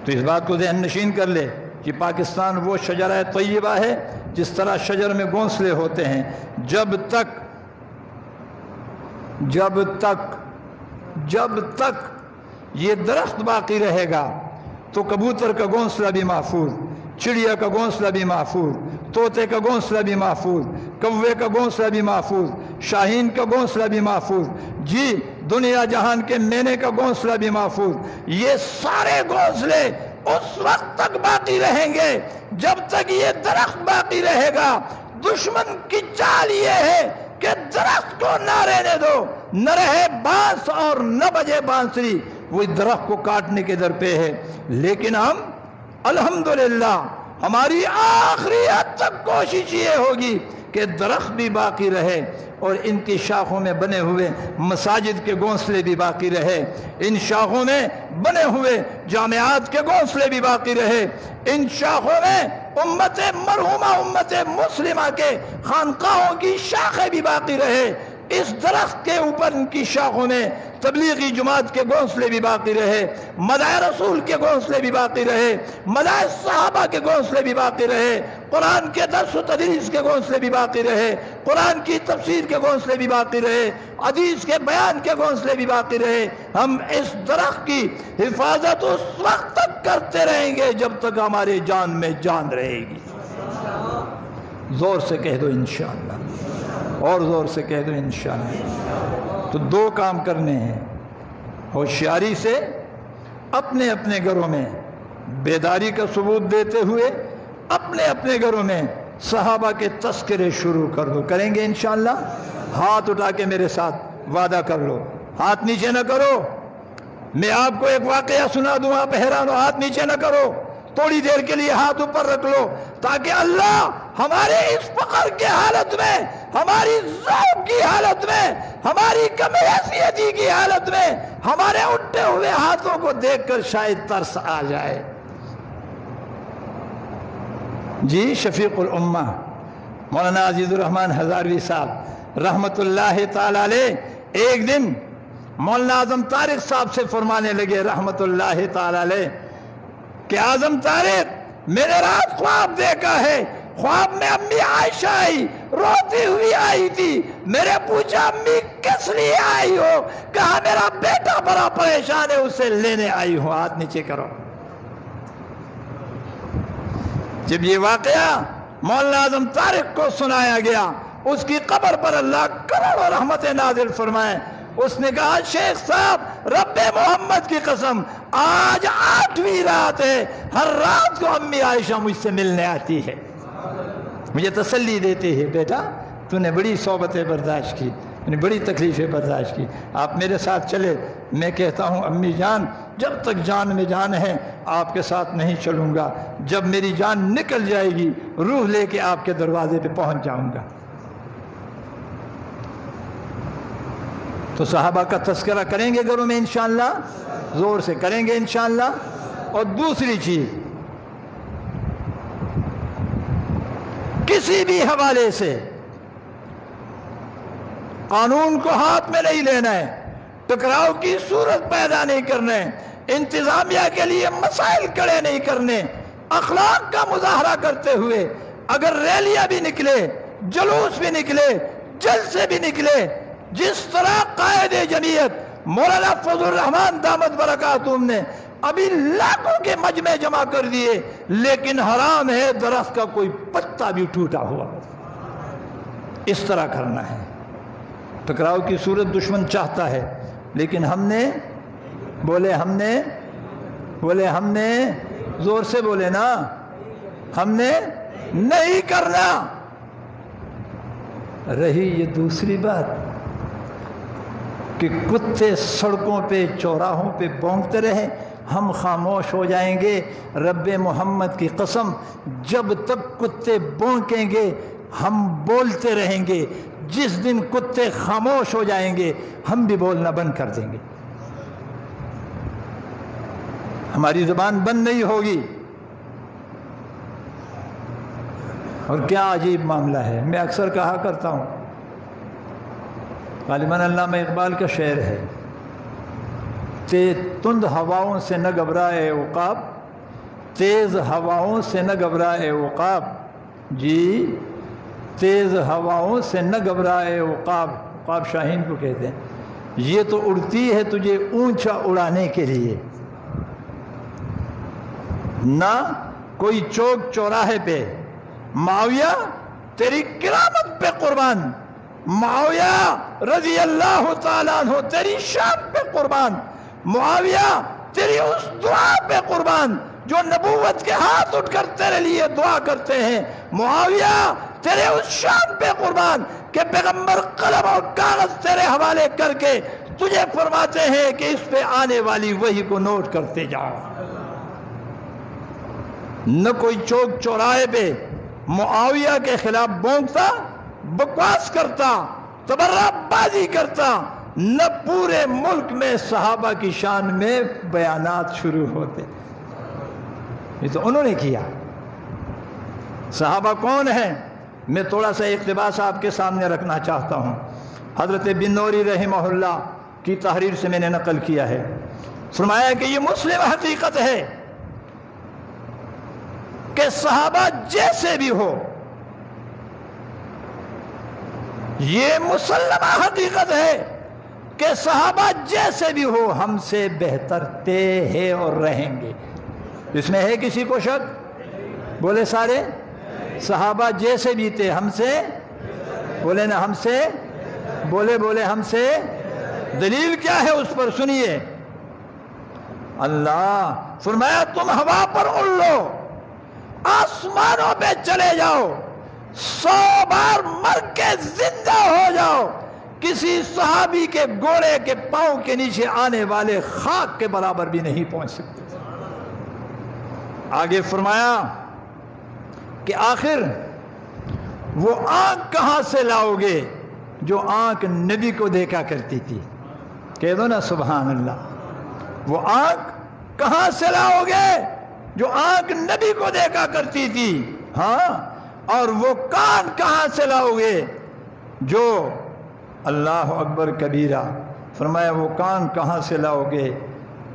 تو اس بات کو ذہن نشین کر لے کہ پاکستان وہ شجرہ طیبہ ہے، جس طرح شجر میں گھونسلے ہوتے ہیں، جب تک یہ درخت باقی رہے گا تو کبوتر کا گھونسلہ بھی محفوظ، چڑیا کا گھونسلہ بھی محفوظ، طوطے کا گھونسلہ بھی محفوظ، کوے کا گھونسلہ بھی محفوظ، شاہین کا گھونسلہ بھی محفوظ، جی دنیا جہان کے مینے کا گھونسلہ بھی محفوظ۔ یہ سارے گھونسلے اس وقت تک باقی رہیں گے جب تک یہ درخت باقی رہے گا۔ دشمن کی چال یہ ہے کہ درخت کو نہ رہنے دو، نہ رہے بانس اور نہ بجے بانسری، وہ درخت کو کاٹنے کے در پہ ہے۔ لیکن ہم الحمدللہ ہماری آخری حد تک کوشش یہ ہوگی کہ درخت بھی باقی رہے اور ان کی شاخوں میں بنے ہوئے مساجد کے گھونسلے بھی باقی رہے، ان شاخوں میں بنے ہوئے جامعات کے گھونسلے بھی باقی رہے، ان شاخوں میں امت مرحومہ امت مسلمہ کے خانقاہوں کی شاخیں بھی باقی رہے، اس درخت کے اوپر ان کی شاخوں میں تبلیغی جماعت کے گھونسلے بھی باقی رہے، مداح رسول کے گھونسلے بھی باقی رہے، مداح صحابہ کے گھونسلے بھی باقی رہے، قرآن کے درس و تدریس کے گھونسلے بھی باقی رہے، قرآن کی تفسیر کے گھونسلے بھی باقی رہے، حدیث کے بیان کے گھونسلے بھی باقی رہے۔ ہم اس درخت کی حفاظت اس وقت تک کرتے رہیں گے جب تک ہمارے جان میں جان رہے گی۔ زور سے کہہ دو انشاءاللہ، اور زور سے کہہ دو انشاءاللہ۔ تو دو کام کرنے ہیں، ہوشیاری سے اپنے اپنے گھروں میں بیداری کا ثبوت دیتے ہوئے اپنے اپنے گھروں میں صحابہ کے تذکرے شروع کر دو۔ کریں گے انشاءاللہ؟ ہاتھ اٹھا کے میرے ساتھ وعدہ کر لو، ہاتھ نیچے نہ کرو۔ میں آپ کو ایک واقعہ سنا دوں، آپ حیران ہو، ہاتھ نیچے نہ کرو، تھوڑی دیر کے لیے ہاتھ اوپر رکھ لو تاکہ اللہ ہمارے اس فقر کے حالت میں، ہماری ذوق کی حالت میں، ہماری کم حیثیتی کی حالت میں ہمارے اٹھے ہوئے ہاتھوں کو دیکھ کر شاید ترس آ جائے۔ جی شفیق الامہ مولانا عزیز الرحمن ہزاروی صاحب رحمت اللہ تعالی علیہ ایک دن مولانا اعظم طارق صاحب سے فرمانے لگے رحمت اللہ تعالی علیہ کہ اعظم طارق میں نے رات خواب دیکھا ہے، خواب میں امی عائشہ آئی، روتی ہوئی آئی تھی، میں نے پوچھا امی کس لیے آئی ہو؟ کہا میرا بیٹا بڑا پریشان ہے، اسے لینے آئی ہوں۔ ہاتھ نیچے کرو۔ جب یہ واقعہ مولانا اعظم طارق کو سنایا گیا، اس کی قبر پر اللہ کروڑوں رحمتیں نازل فرمائے۔ اس نے کہا شیخ صاحب رب محمد کی قسم آج 8ویں رات ہے، ہر رات کو امی عائشہ مجھ سے ملنے آتی ہے، مجھے تسلی دیتی ہے بیٹا تو نے بڑی صحبتیں برداشت کی، نے بڑی تکلیفیں برداشت کی، آپ میرے ساتھ چلے۔ میں کہتا ہوں امی جان جب تک جان میں جان ہے آپ کے ساتھ نہیں چلوں گا، جب میری جان نکل جائے گی روح لے کے آپ کے دروازے پہ پہنچ جاؤں گا۔ تو صحابہ کا تذکرہ کریں گے گھروں میں انشاءاللہ، زور سے کریں گے انشاءاللہ۔ اور دوسری چیز، کسی بھی حوالے سے قانون کو ہاتھ میں نہیں لینا ہے، ٹکراؤ کی صورت پیدا نہیں کرنا ہے، انتظامیہ کے لیے مسائل کھڑے نہیں کرنے، اخلاق کا مظاہرہ کرتے ہوئے اگر ریلیاں بھی نکلے، جلوس بھی نکلے، جلسے بھی نکلے، جس طرح قائد جمعیت مولانا فضل الرحمان دامت برکاتہم نے ابھی لاکھوں کے مجمع جمع کر دیے، لیکن حرام ہے درخت کا کوئی پتا بھی ٹوٹا ہوا، اس طرح کرنا ہے۔ ٹکراؤ کی صورت دشمن چاہتا ہے، لیکن ہم نے زور سے بولے نا، ہم نے نہیں کرنا۔ رہی یہ دوسری بات کہ کتے سڑکوں پہ چوراہوں پہ بھونکتے رہے، ہم خاموش ہو جائیں گے، رب محمد کی قسم جب تک کتے بھونکیں گے ہم بولتے رہیں گے، جس دن کتے خاموش ہو جائیں گے ہم بھی بولنا بند کر دیں گے، ہماری زبان بند نہیں ہوگی۔ اور کیا عجیب معاملہ ہے، میں اکثر کہا کرتا ہوں، غالباً علامہ اقبال کا شعر ہے، تند ہواؤں سے نہ گھبرائے عقاب، تیز ہواؤں سے نہ گھبرائے عقاب، جی تیز ہواؤں سے نہ گھبرائے عقاب، عقاب شاہین کو کہتے ہیں، یہ تو اڑتی ہے تجھے اونچا اڑانے کے لیے، نہ کوئی چوک چوراہے پہ، معاویہ تیری کرامت پہ قربان، معاویہ رضی اللہ تعالیٰ عنہ تیری شان پہ قربان، معاویہ تیری اس دعا پہ قربان جو نبوت کے ہاتھ اٹھ کر تیرے لیے دعا کرتے ہیں، معاویہ تیرے اس شان پہ قربان کہ پیغمبر قلم اور کاغذ تیرے حوالے کر کے تجھے فرماتے ہیں کہ اس پہ آنے والی وحی کو نوٹ کرتے جاؤ۔ نہ کوئی چوک چوراہے پہ معاویہ کے خلاف بونکتا، بکواس کرتا، تبرہ بازی کرتا، نہ پورے ملک میں صحابہ کی شان میں بیانات شروع ہوتے، یہ تو انہوں نے کیا۔ صحابہ کون ہیں؟ میں تھوڑا سا اقتباس آپ کے سامنے رکھنا چاہتا ہوں، حضرت بن نوری رحمہ اللہ کی تحریر سے میں نے نقل کیا ہے، فرمایا کہ یہ مسلم حقیقت ہے کہ صحابہ جیسے بھی ہو، یہ مسلمہ حقیقت ہے کہ صحابہ جیسے بھی ہو ہم سے بہتر تھے، ہیں اور رہیں گے، اس میں ہے کسی کو شک؟ بولے سارے، صحابہ جیسے بھی تھے ہم سے، بولے نا ہم سے، بولے ہم سے، دلیل کیا ہے اس پر سنیے، اللہ فرمایا تم ہوا پر اڑ لو، آسمانوں پہ چلے جاؤ، 100 بار مر کے زندہ ہو جاؤ، کسی صحابی کے گھوڑے کے پاؤں کے نیچے آنے والے خاک کے برابر بھی نہیں پہنچ سکتے۔ آگے فرمایا کہ آخر وہ آنکھ کہاں سے لاؤ گے جو آنکھ نبی کو دیکھا کرتی تھی؟ کہہ دو نا سبحان اللہ، وہ آنکھ کہاں سے لاؤ گے جو آنکھ نبی کو دیکھا کرتی تھی؟ ہاں، اور وہ کان کہاں سے لاؤ گے جو اللہ اکبر کبیرہ، فرمایا وہ کان کہاں سے لاؤ گے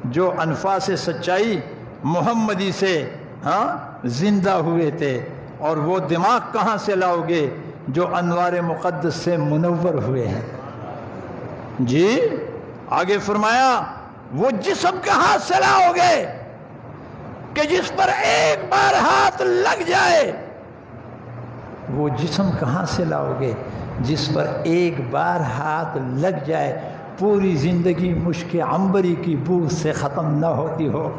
جو انفاس سچائی محمدی سے زندہ ہوئے تھے، اور وہ دماغ کہاں سے لاؤ گے جو انوار مقدس سے منور ہوئے ہیں؟ جی آگے فرمایا وہ جسم کہاں سے لاؤ گے کہ جس پر ایک بار ہاتھ لگ جائے وہ جسم کہاں سے لاؤ گے جس پر ایک بار ہاتھ لگ جائے پوری زندگی مشک عنبری کی بو سے ختم نہ ہوتی ہو؟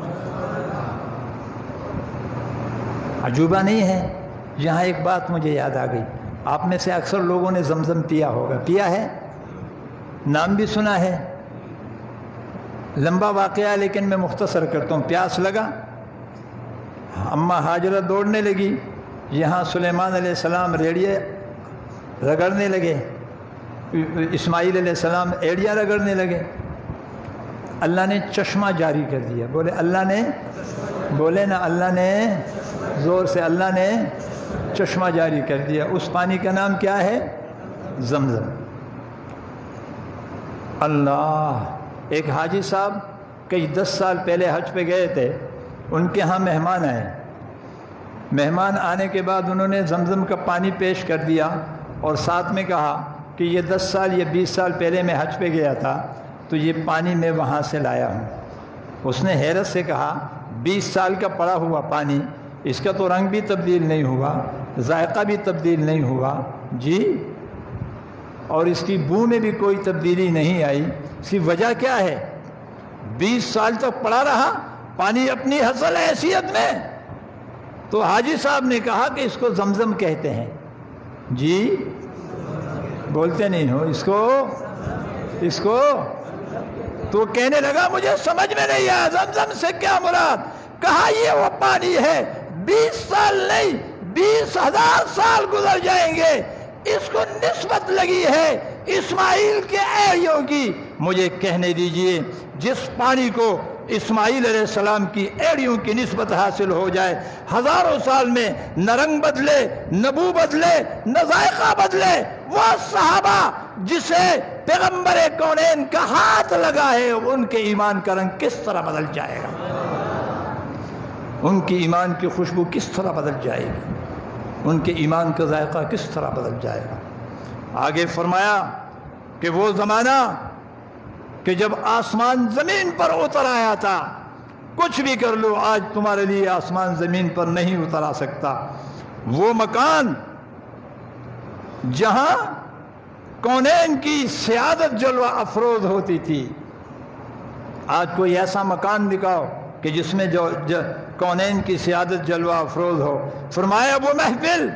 عجوبہ نہیں ہے؟ یہاں ایک بات مجھے یاد آ گئی، آپ میں سے اکثر لوگوں نے زمزم پیا ہوگا، پیا ہے، نام بھی سنا ہے، لمبا واقعہ لیکن میں مختصر کرتا ہوں۔ پیاس لگا، اماں ہاجرہ دوڑنے لگی، یہاں سلیمان علیہ السلام ریڑھیے رگڑنے لگے، اسماعیل علیہ السلام ایڑیاں رگڑنے لگے، اللہ نے چشمہ جاری کر دیا۔ بولے اللہ نے، بولے نا اللہ نے، زور سے، اللہ نے چشمہ جاری کر دیا۔ اس پانی کا نام کیا ہے؟ زمزم۔ اللہ، ایک حاجی صاحب کئی 10 سال پہلے حج پہ گئے تھے، ان کے ہاں مہمان آئے، مہمان آنے کے بعد انہوں نے زمزم کا پانی پیش کر دیا اور ساتھ میں کہا کہ یہ 10 سال یا 20 سال پہلے میں حج پہ گیا تھا تو یہ پانی میں وہاں سے لایا ہوں۔ اس نے حیرت سے کہا 20 سال کا پڑا ہوا پانی، اس کا تو رنگ بھی تبدیل نہیں ہوا، ذائقہ بھی تبدیل نہیں ہوا جی، اور اس کی بو میں بھی کوئی تبدیلی نہیں آئی، اس کی وجہ کیا ہے؟ 20 سال تک پڑا رہا پانی اپنی اصل حیثیت میں۔ تو حاجی صاحب نے کہا کہ اس کو زمزم کہتے ہیں جی، بولتے نہیں ہو اس کو تو کہنے لگا مجھے سمجھ میں نہیں آیا زمزم سے کیا مراد؟ کہا یہ وہ پانی ہے 20 سال نہیں 20,000 سال گزر جائیں گے، اس کو نسبت لگی ہے اسماعیل کے ایڑیوں کی۔ مجھے کہنے دیجئے جس پانی کو اسماعیل علیہ السلام کی ایڑیوں کی نسبت حاصل ہو جائے، ہزاروں سال میں نہ رنگ بدلے، نہ بو بدلے، نہ ذائقہ بدلے، وہ صحابہ جسے پیغمبر کونین کا ہاتھ لگا ہے ان کے ایمان کا رنگ کس طرح بدل جائے گا، ان کی ایمان کی خوشبو کس طرح بدل جائے گی، ان کے ایمان کا ذائقہ کس طرح بدل جائے گا۔ آگے فرمایا کہ وہ زمانہ کہ جب آسمان زمین پر اتر آیا تھا، کچھ بھی کر لو آج تمہارے لیے آسمان زمین پر نہیں اتر آ سکتا، وہ مکان جہاں کونین کی سیادت جلوہ افروز ہوتی تھی، آج کوئی ایسا مکان دکھاؤ کہ جس میں جو کونین کی سیادت جلوہ افروز ہو۔ فرمایا وہ محفل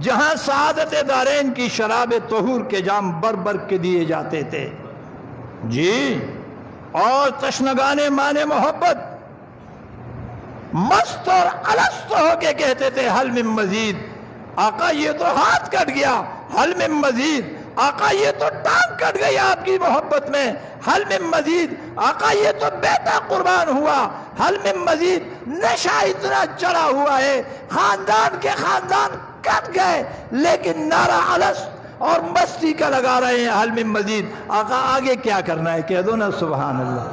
جہاں سعادت دارین کی شراب طہور کے جام بر بر کے دیے جاتے تھے جی، اور تشنگان مان محبت مست اور الست ہو کے کہتے تھے حل من مزید، آقا یہ تو ہاتھ کٹ گیا، حل من مزید، آقا یہ تو ٹانگ کٹ گئی آپ کی محبت میں، حل من مزید، آقا یہ تو بیٹا قربان ہوا، حل من مزید، نشہ اتنا چڑھا ہوا ہے خاندان کے خاندان کٹ گئے لیکن نعرہ الست اور مستی کا لگا رہے ہیں حل من مزید۔ آقا آگے کیا کرنا ہے؟ کہہ دو نا سبحان اللہ،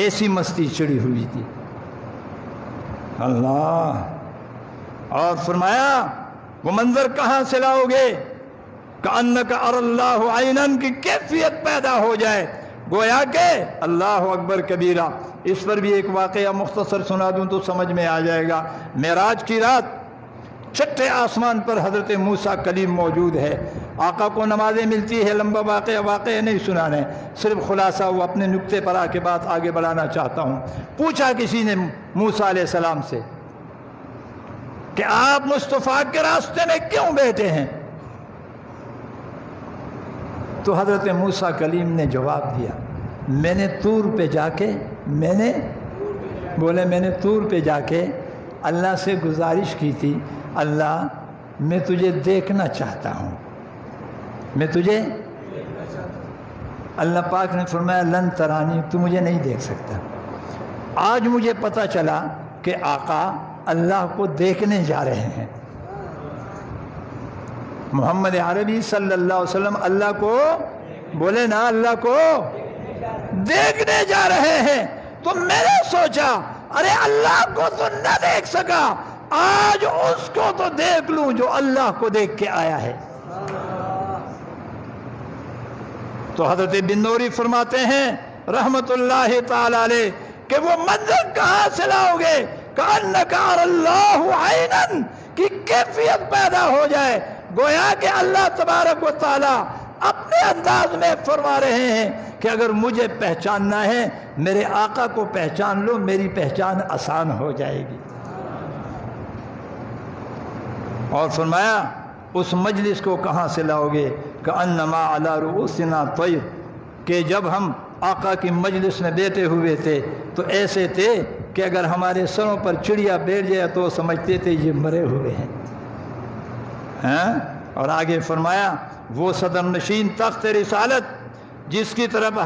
ایسی مستی چڑھی ہوئی تھی اللہ۔ اور فرمایا وہ منظر کہاں سے لاؤ گے؟ کأنک ار اللہ عینن کی کیفیت پیدا ہو جائے، گویا کہ اللہ اکبر کبیرہ۔ اس پر بھی ایک واقعہ مختصر سنا دوں تو سمجھ میں آ جائے گا۔ معراج کی رات چھٹے آسمان پر حضرت موسیٰ کلیم موجود ہے، آقا کو نمازیں ملتی ہے، لمبا واقعہ نہیں سنانے، صرف خلاصہ وہ اپنے نقطے پر آ کے بات آگے بڑھانا چاہتا ہوں۔ پوچھا کسی نے موسیٰ علیہ السلام سے کہ آپ مصطفیٰ کے راستے میں کیوں بیٹھے ہیں؟ تو حضرت موسیٰ کلیم نے جواب دیا، میں نے طور پہ جا کے میں نے طور پہ جا کے اللہ سے گزارش کی تھی، اللہ میں تجھے دیکھنا چاہتا ہوں، میں تجھے، اللہ پاک نے فرمایا لن ترانی، تو مجھے نہیں دیکھ سکتا۔ آج مجھے پتہ چلا کہ آقا اللہ کو دیکھنے جا رہے ہیں، محمد عربی صلی اللہ علیہ وسلم اللہ کو، بولے نا اللہ کو دیکھنے جا رہے ہیں۔ تو میں نے سوچا ارے اللہ کو تو نہ دیکھ سکا، آج اس کو تو دیکھ لوں جو اللہ کو دیکھ کے آیا ہے۔ تو حضرت بن نوری فرماتے ہیں رحمت اللہ تعالی علیہ کہ وہ منظر کہاں سے لاؤ گے؟ کأنک ار اللہ عینن کی کیفیت پیدا ہو جائے، گویا کہ اللہ تبارک و تعالی اپنے انداز میں فرما رہے ہیں کہ اگر مجھے پہچاننا ہے میرے آقا کو پہچان لو، میری پہچان آسان ہو جائے گی۔ اور فرمایا اس مجلس کو کہاں سے لاؤ گے؟ کأنما علی رؤوسنا طیر، کہ جب ہم آقا کی مجلس میں بیٹھے ہوئے تھے تو ایسے تھے کہ اگر ہمارے سروں پر چڑیا بیٹھ جائے تو سمجھتے تھے یہ مرے ہوئے ہیں۔ اور آگے فرمایا وہ صدر نشین تخت رسالت جس کی طرف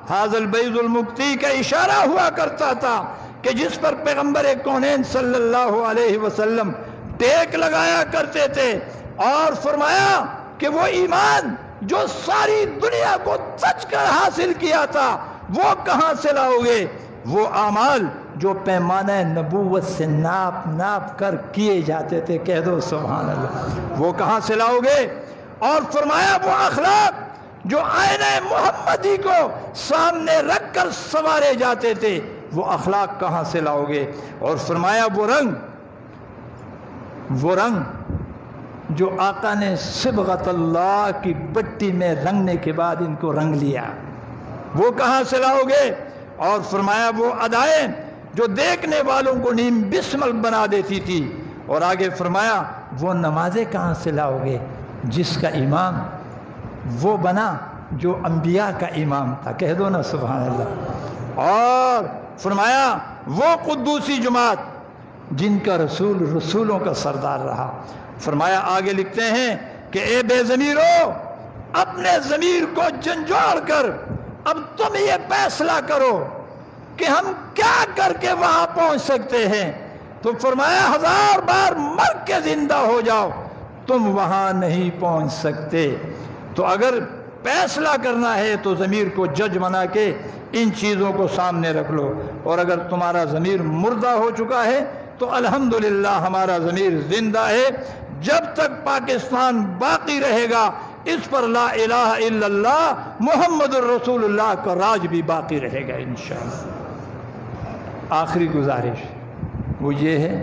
حاضل بیض المکتی کا اشارہ ہوا کرتا تھا، کہ جس پر پیغمبر کونین صلی اللہ علیہ وسلم ٹیک لگایا کرتے تھے، اور فرمایا کہ وہ ایمان جو ساری دنیا کو سچ کر حاصل کیا تھا وہ کہاں سے لاؤ گے؟ وہ اعمال جو پیمانہ نبوت سے ناپ کر کیے جاتے تھے، کہہ دو سبحان اللہ، وہ کہاں سے لاؤ گے؟ اور فرمایا وہ اخلاق جو آئینہ محمدی کو سامنے رکھ کر سنوارے جاتے تھے، وہ اخلاق کہاں سے لاؤ گے؟ اور فرمایا وہ رنگ جو آقا نے صبغت اللہ کی بٹی میں رنگنے کے بعد ان کو رنگ لیا، وہ کہاں سے لاؤ گے؟ اور فرمایا وہ ادائیں جو دیکھنے والوں کو نیم بسمل بنا دیتی تھی، اور آگے فرمایا وہ نمازیں کہاں سے لاؤ گے جس کا امام وہ بنا جو انبیاء کا امام تھا، کہہ دو نا سبحان اللہ۔ اور فرمایا وہ قدوسی جماعت جن کا رسول رسولوں کا سردار رہا۔ فرمایا آگے لکھتے ہیں کہ اے بے ضمیرو، اپنے ضمیر کو جھنجھوڑ کر اب تم یہ فیصلہ کرو کہ ہم کیا کر کے وہاں پہنچ سکتے ہیں۔ تو فرمایا 1000 بار مر کے زندہ ہو جاؤ، تم وہاں نہیں پہنچ سکتے۔ تو اگر فیصلہ کرنا ہے تو ضمیر کو جج بنا کے ان چیزوں کو سامنے رکھ لو، اور اگر تمہارا ضمیر مردہ ہو چکا ہے تو الحمدللہ ہمارا ضمیر زندہ ہے۔ جب تک پاکستان باقی رہے گا اس پر لا الہ الا اللہ محمد الرسول اللہ کا راج بھی باقی رہے گا انشاءاللہ۔ آخری گزارش وہ یہ ہے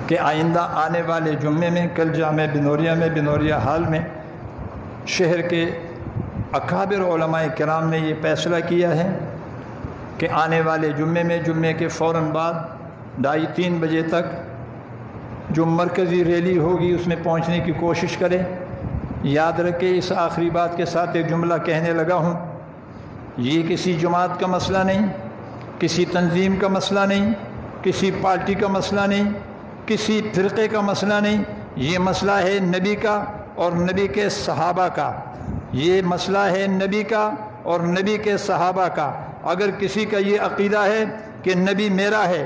کہ آئندہ آنے والے جمعے میں کل جامع بنوریا میں بنوریا ہال میں شہر کے اکابر علماء کرام نے یہ فیصلہ کیا ہے کہ آنے والے جمعے میں جمعے کے فوراً بعد 2:30 بجے تک جو مرکزی ریلی ہوگی اس میں پہنچنے کی کوشش کریں۔ یاد رکھیں اس آخری بات کے ساتھ ایک جملہ کہنے لگا ہوں، یہ کسی جماعت کا مسئلہ نہیں، کسی تنظیم کا مسئلہ نہیں، کسی پارٹی کا مسئلہ نہیں، کسی فرقے کا مسئلہ نہیں، یہ مسئلہ ہے نبی کا اور نبی کے صحابہ کا، یہ مسئلہ ہے نبی کا اور نبی کے صحابہ کا۔ اگر کسی کا یہ عقیدہ ہے کہ نبی میرا ہے،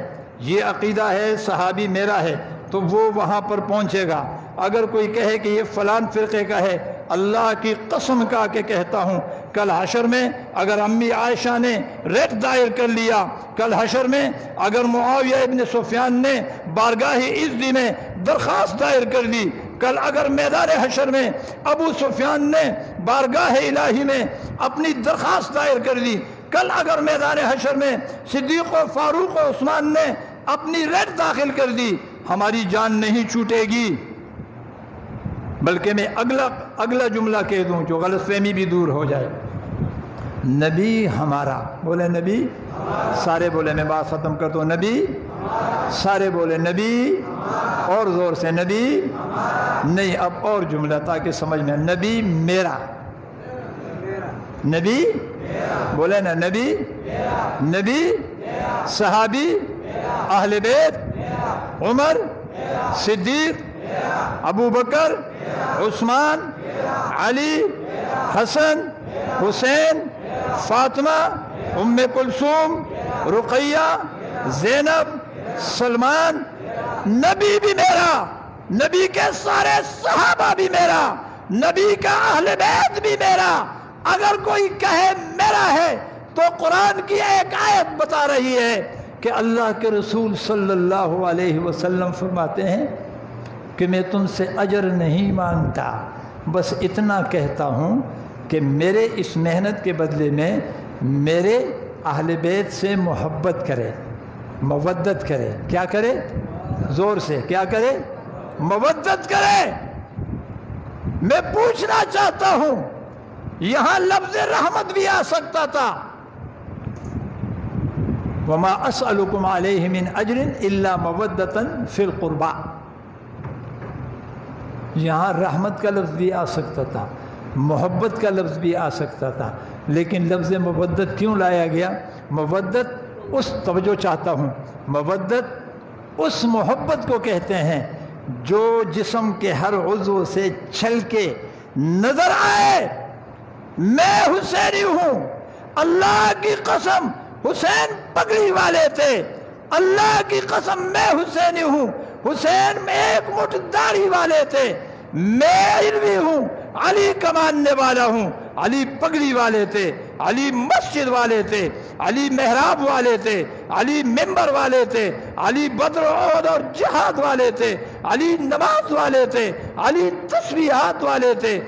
یہ عقیدہ ہے صحابی میرا ہے، تو وہ وہاں پر پہنچے گا۔ اگر کوئی کہے کہ یہ فلان فرقے کا ہے، اللہ کی قسم کا کہ کہتا ہوں کل حشر میں اگر امی عائشہ نے ریٹ دائر کر لیا، کل حشر میں اگر معاویہ ابن سفیان نے بارگاہ عزی میں درخواست دائر کر دی، کل اگر میدان حشر میں ابو سفیان نے بارگاہ الہی میں اپنی درخواست دائر کر دی، کل اگر میدان حشر میں صدیق و فاروق و عثمان نے اپنی ریٹ داخل کر دی، ہماری جان نہیں چھوٹے گی۔ بلکہ میں اگلا جملہ کہہ دوں جو غلط فہمی بھی دور ہو جائے، نبی ہمارا، بولے نبی، سارے بولے، میں بات ختم کرتا ہوں، نبی، سارے بولے نبی، اور زور سے نبی نہیں، اب اور جملہ تاکہ سمجھ میں، نبی میرا، نبی بولے نا، نبی، نبی، صحابی، اہل بیت، عمر، صدیق، ابو بکر، عثمان، علی، حسن، حسین، فاطمہ، ام کلثوم، رقیہ، زینب، سلمان، نبی بھی میرا، نبی کے سارے صحابہ بھی میرا، نبی کا اہل بیت بھی میرا۔ اگر کوئی کہے میرا ہے تو قرآن کی ایک آیت بتا رہی ہے کہ اللہ کے رسول صلی اللہ علیہ وسلم فرماتے ہیں کہ میں تم سے اجر نہیں مانگتا، بس اتنا کہتا ہوں کہ میرے اس محنت کے بدلے میں میرے اہل بیت سے محبت کرے، مودت کرے. کیا کرے؟ زور سے کیا کرے؟ مودت کرے. میں پوچھنا چاہتا ہوں، یہاں لفظ رحمت بھی آ سکتا تھا. وما اسألکم علیہ من اجر الا مودۃ فی القربى. یہاں رحمت کا لفظ بھی آ سکتا تھا، محبت کا لفظ بھی آ سکتا تھا، لیکن لفظ مودت کیوں لایا گیا؟ مودت اس توجہ چاہتا ہوں، مودت اس محبت کو کہتے ہیں جو جسم کے ہر عضو سے چھل کے نظر آئے. میں حسینی ہوں، اللہ کی قسم حسین پگڑی والے تھے، اللہ کی قسم میں حسینی ہوں، حسین ایک مٹھ داڑھی والے تھے. میں علوی ہوں، علی کماننے والا ہوں، علی پگڑی والے تھے، علی مسجد والے تھے، علی محراب والے تھے، علی ممبر والے تھے، علی بدر احد اور جہاد والے تھے، علی نماز والے تھے، علی تسبیحات والے تھے،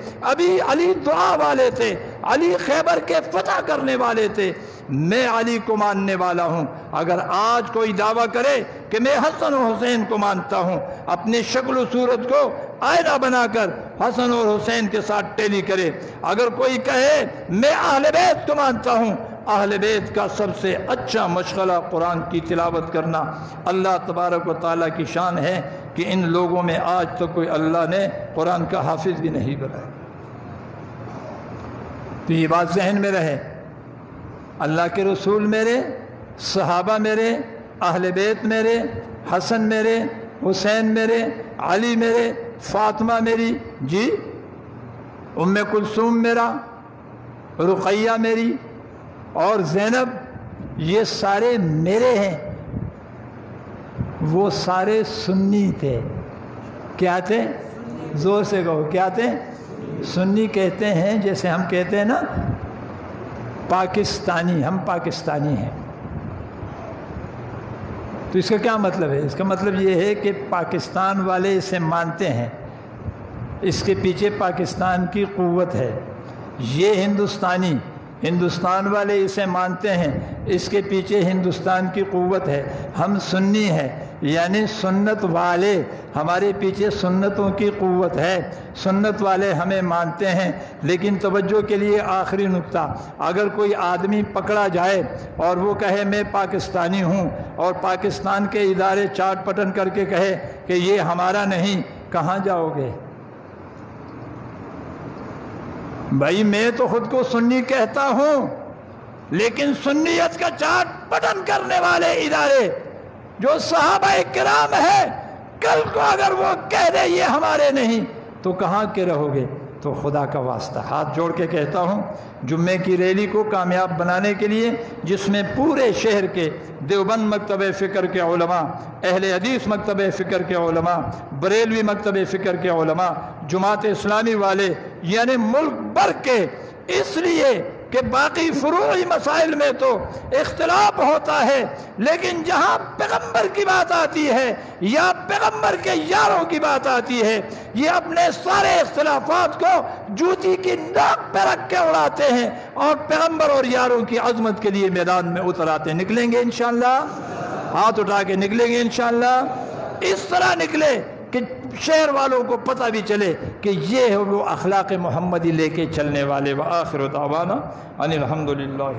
علی دعا والے تھے، علی خیبر کے فتح کرنے والے تھے. میں علی کو ماننے والا ہوں. اگر آج کوئی دعویٰ کرے کہ میں حسن و حسین کو مانتا ہوں، اپنی شکل و صورت کو آئینہ بنا کر حسن اور حسین کے ساتھ ٹیلی کرے. اگر کوئی کہے میں اہل بیت کو مانتا ہوں، اہل بیت کا سب سے اچھا مشغلہ قرآن کی تلاوت کرنا. اللہ تبارک و تعالیٰ کی شان ہے کہ ان لوگوں میں آج تک کوئی اللہ نے قرآن کا حافظ بھی نہیں بنایا. تو یہ بات ذہن میں رہے، اللہ کے رسول میرے، صحابہ میرے، اہل بیت میرے، حسن میرے، حسین میرے، علی میرے، فاطمہ میری، جی ام کلثوم میرا، رقیہ میری اور زینب، یہ سارے میرے ہیں. وہ سارے سنی تھے. کیا تھے؟ زور سے کہو کیا تھے؟ سنی کہتے ہیں جیسے ہم کہتے ہیں نا پاکستانی، ہم پاکستانی ہیں. تو اس کا کیا مطلب ہے؟ اس کا مطلب یہ ہے کہ پاکستان والے اسے مانتے ہیں، اس کے پیچھے پاکستان کی قوت ہے. یہ ہندوستانی، ہندوستان والے اسے مانتے ہیں، اس کے پیچھے ہندوستان کی قوت ہے. ہم سنی ہیں یعنی سنت والے، ہمارے پیچھے سنتوں کی قوت ہے، سنت والے ہمیں مانتے ہیں. لیکن توجہ کے لیے آخری نقطہ، اگر کوئی آدمی پکڑا جائے اور وہ کہے میں پاکستانی ہوں اور پاکستان کے ادارے چاٹ پٹن کر کے کہے کہ یہ ہمارا نہیں، کہاں جاؤ گے؟ بھائی میں تو خود کو سنی کہتا ہوں، لیکن سنیت کا چاٹ پٹن کرنے والے ادارے جو صحابہ کرام ہے، کل کو اگر وہ کہہ دے یہ ہمارے نہیں تو کہاں کے رہو گے؟ تو خدا کا واسطہ ہاتھ جوڑ کے کہتا ہوں، جمعے کی ریلی کو کامیاب بنانے کے لیے جس میں پورے شہر کے دیوبند مکتب فکر کے علماء، اہل حدیث مکتب فکر کے علماء، بریلوی مکتب فکر کے علماء، جماعت اسلامی والے، یعنی ملک بھر کے، اس لیے کہ باقی فروعی مسائل میں تو اختلاف ہوتا ہے، لیکن جہاں پیغمبر کی بات آتی ہے یا پیغمبر کے یاروں کی بات آتی ہے، یہ اپنے سارے اختلافات کو جوتی کی ناک پہ رکھ کے اڑاتے ہیں اور پیغمبر اور یاروں کی عظمت کے لیے میدان میں اتر آتے. نکلیں گے انشاءاللہ، ہاتھ اٹھا کے نکلیں گے انشاءاللہ. اس طرح نکلے کہ شہر والوں کو پتہ بھی چلے کہ یہ ہے وہ اخلاق محمدی لے کے چلنے والے. وآخر دعوانا ان الحمدللہ.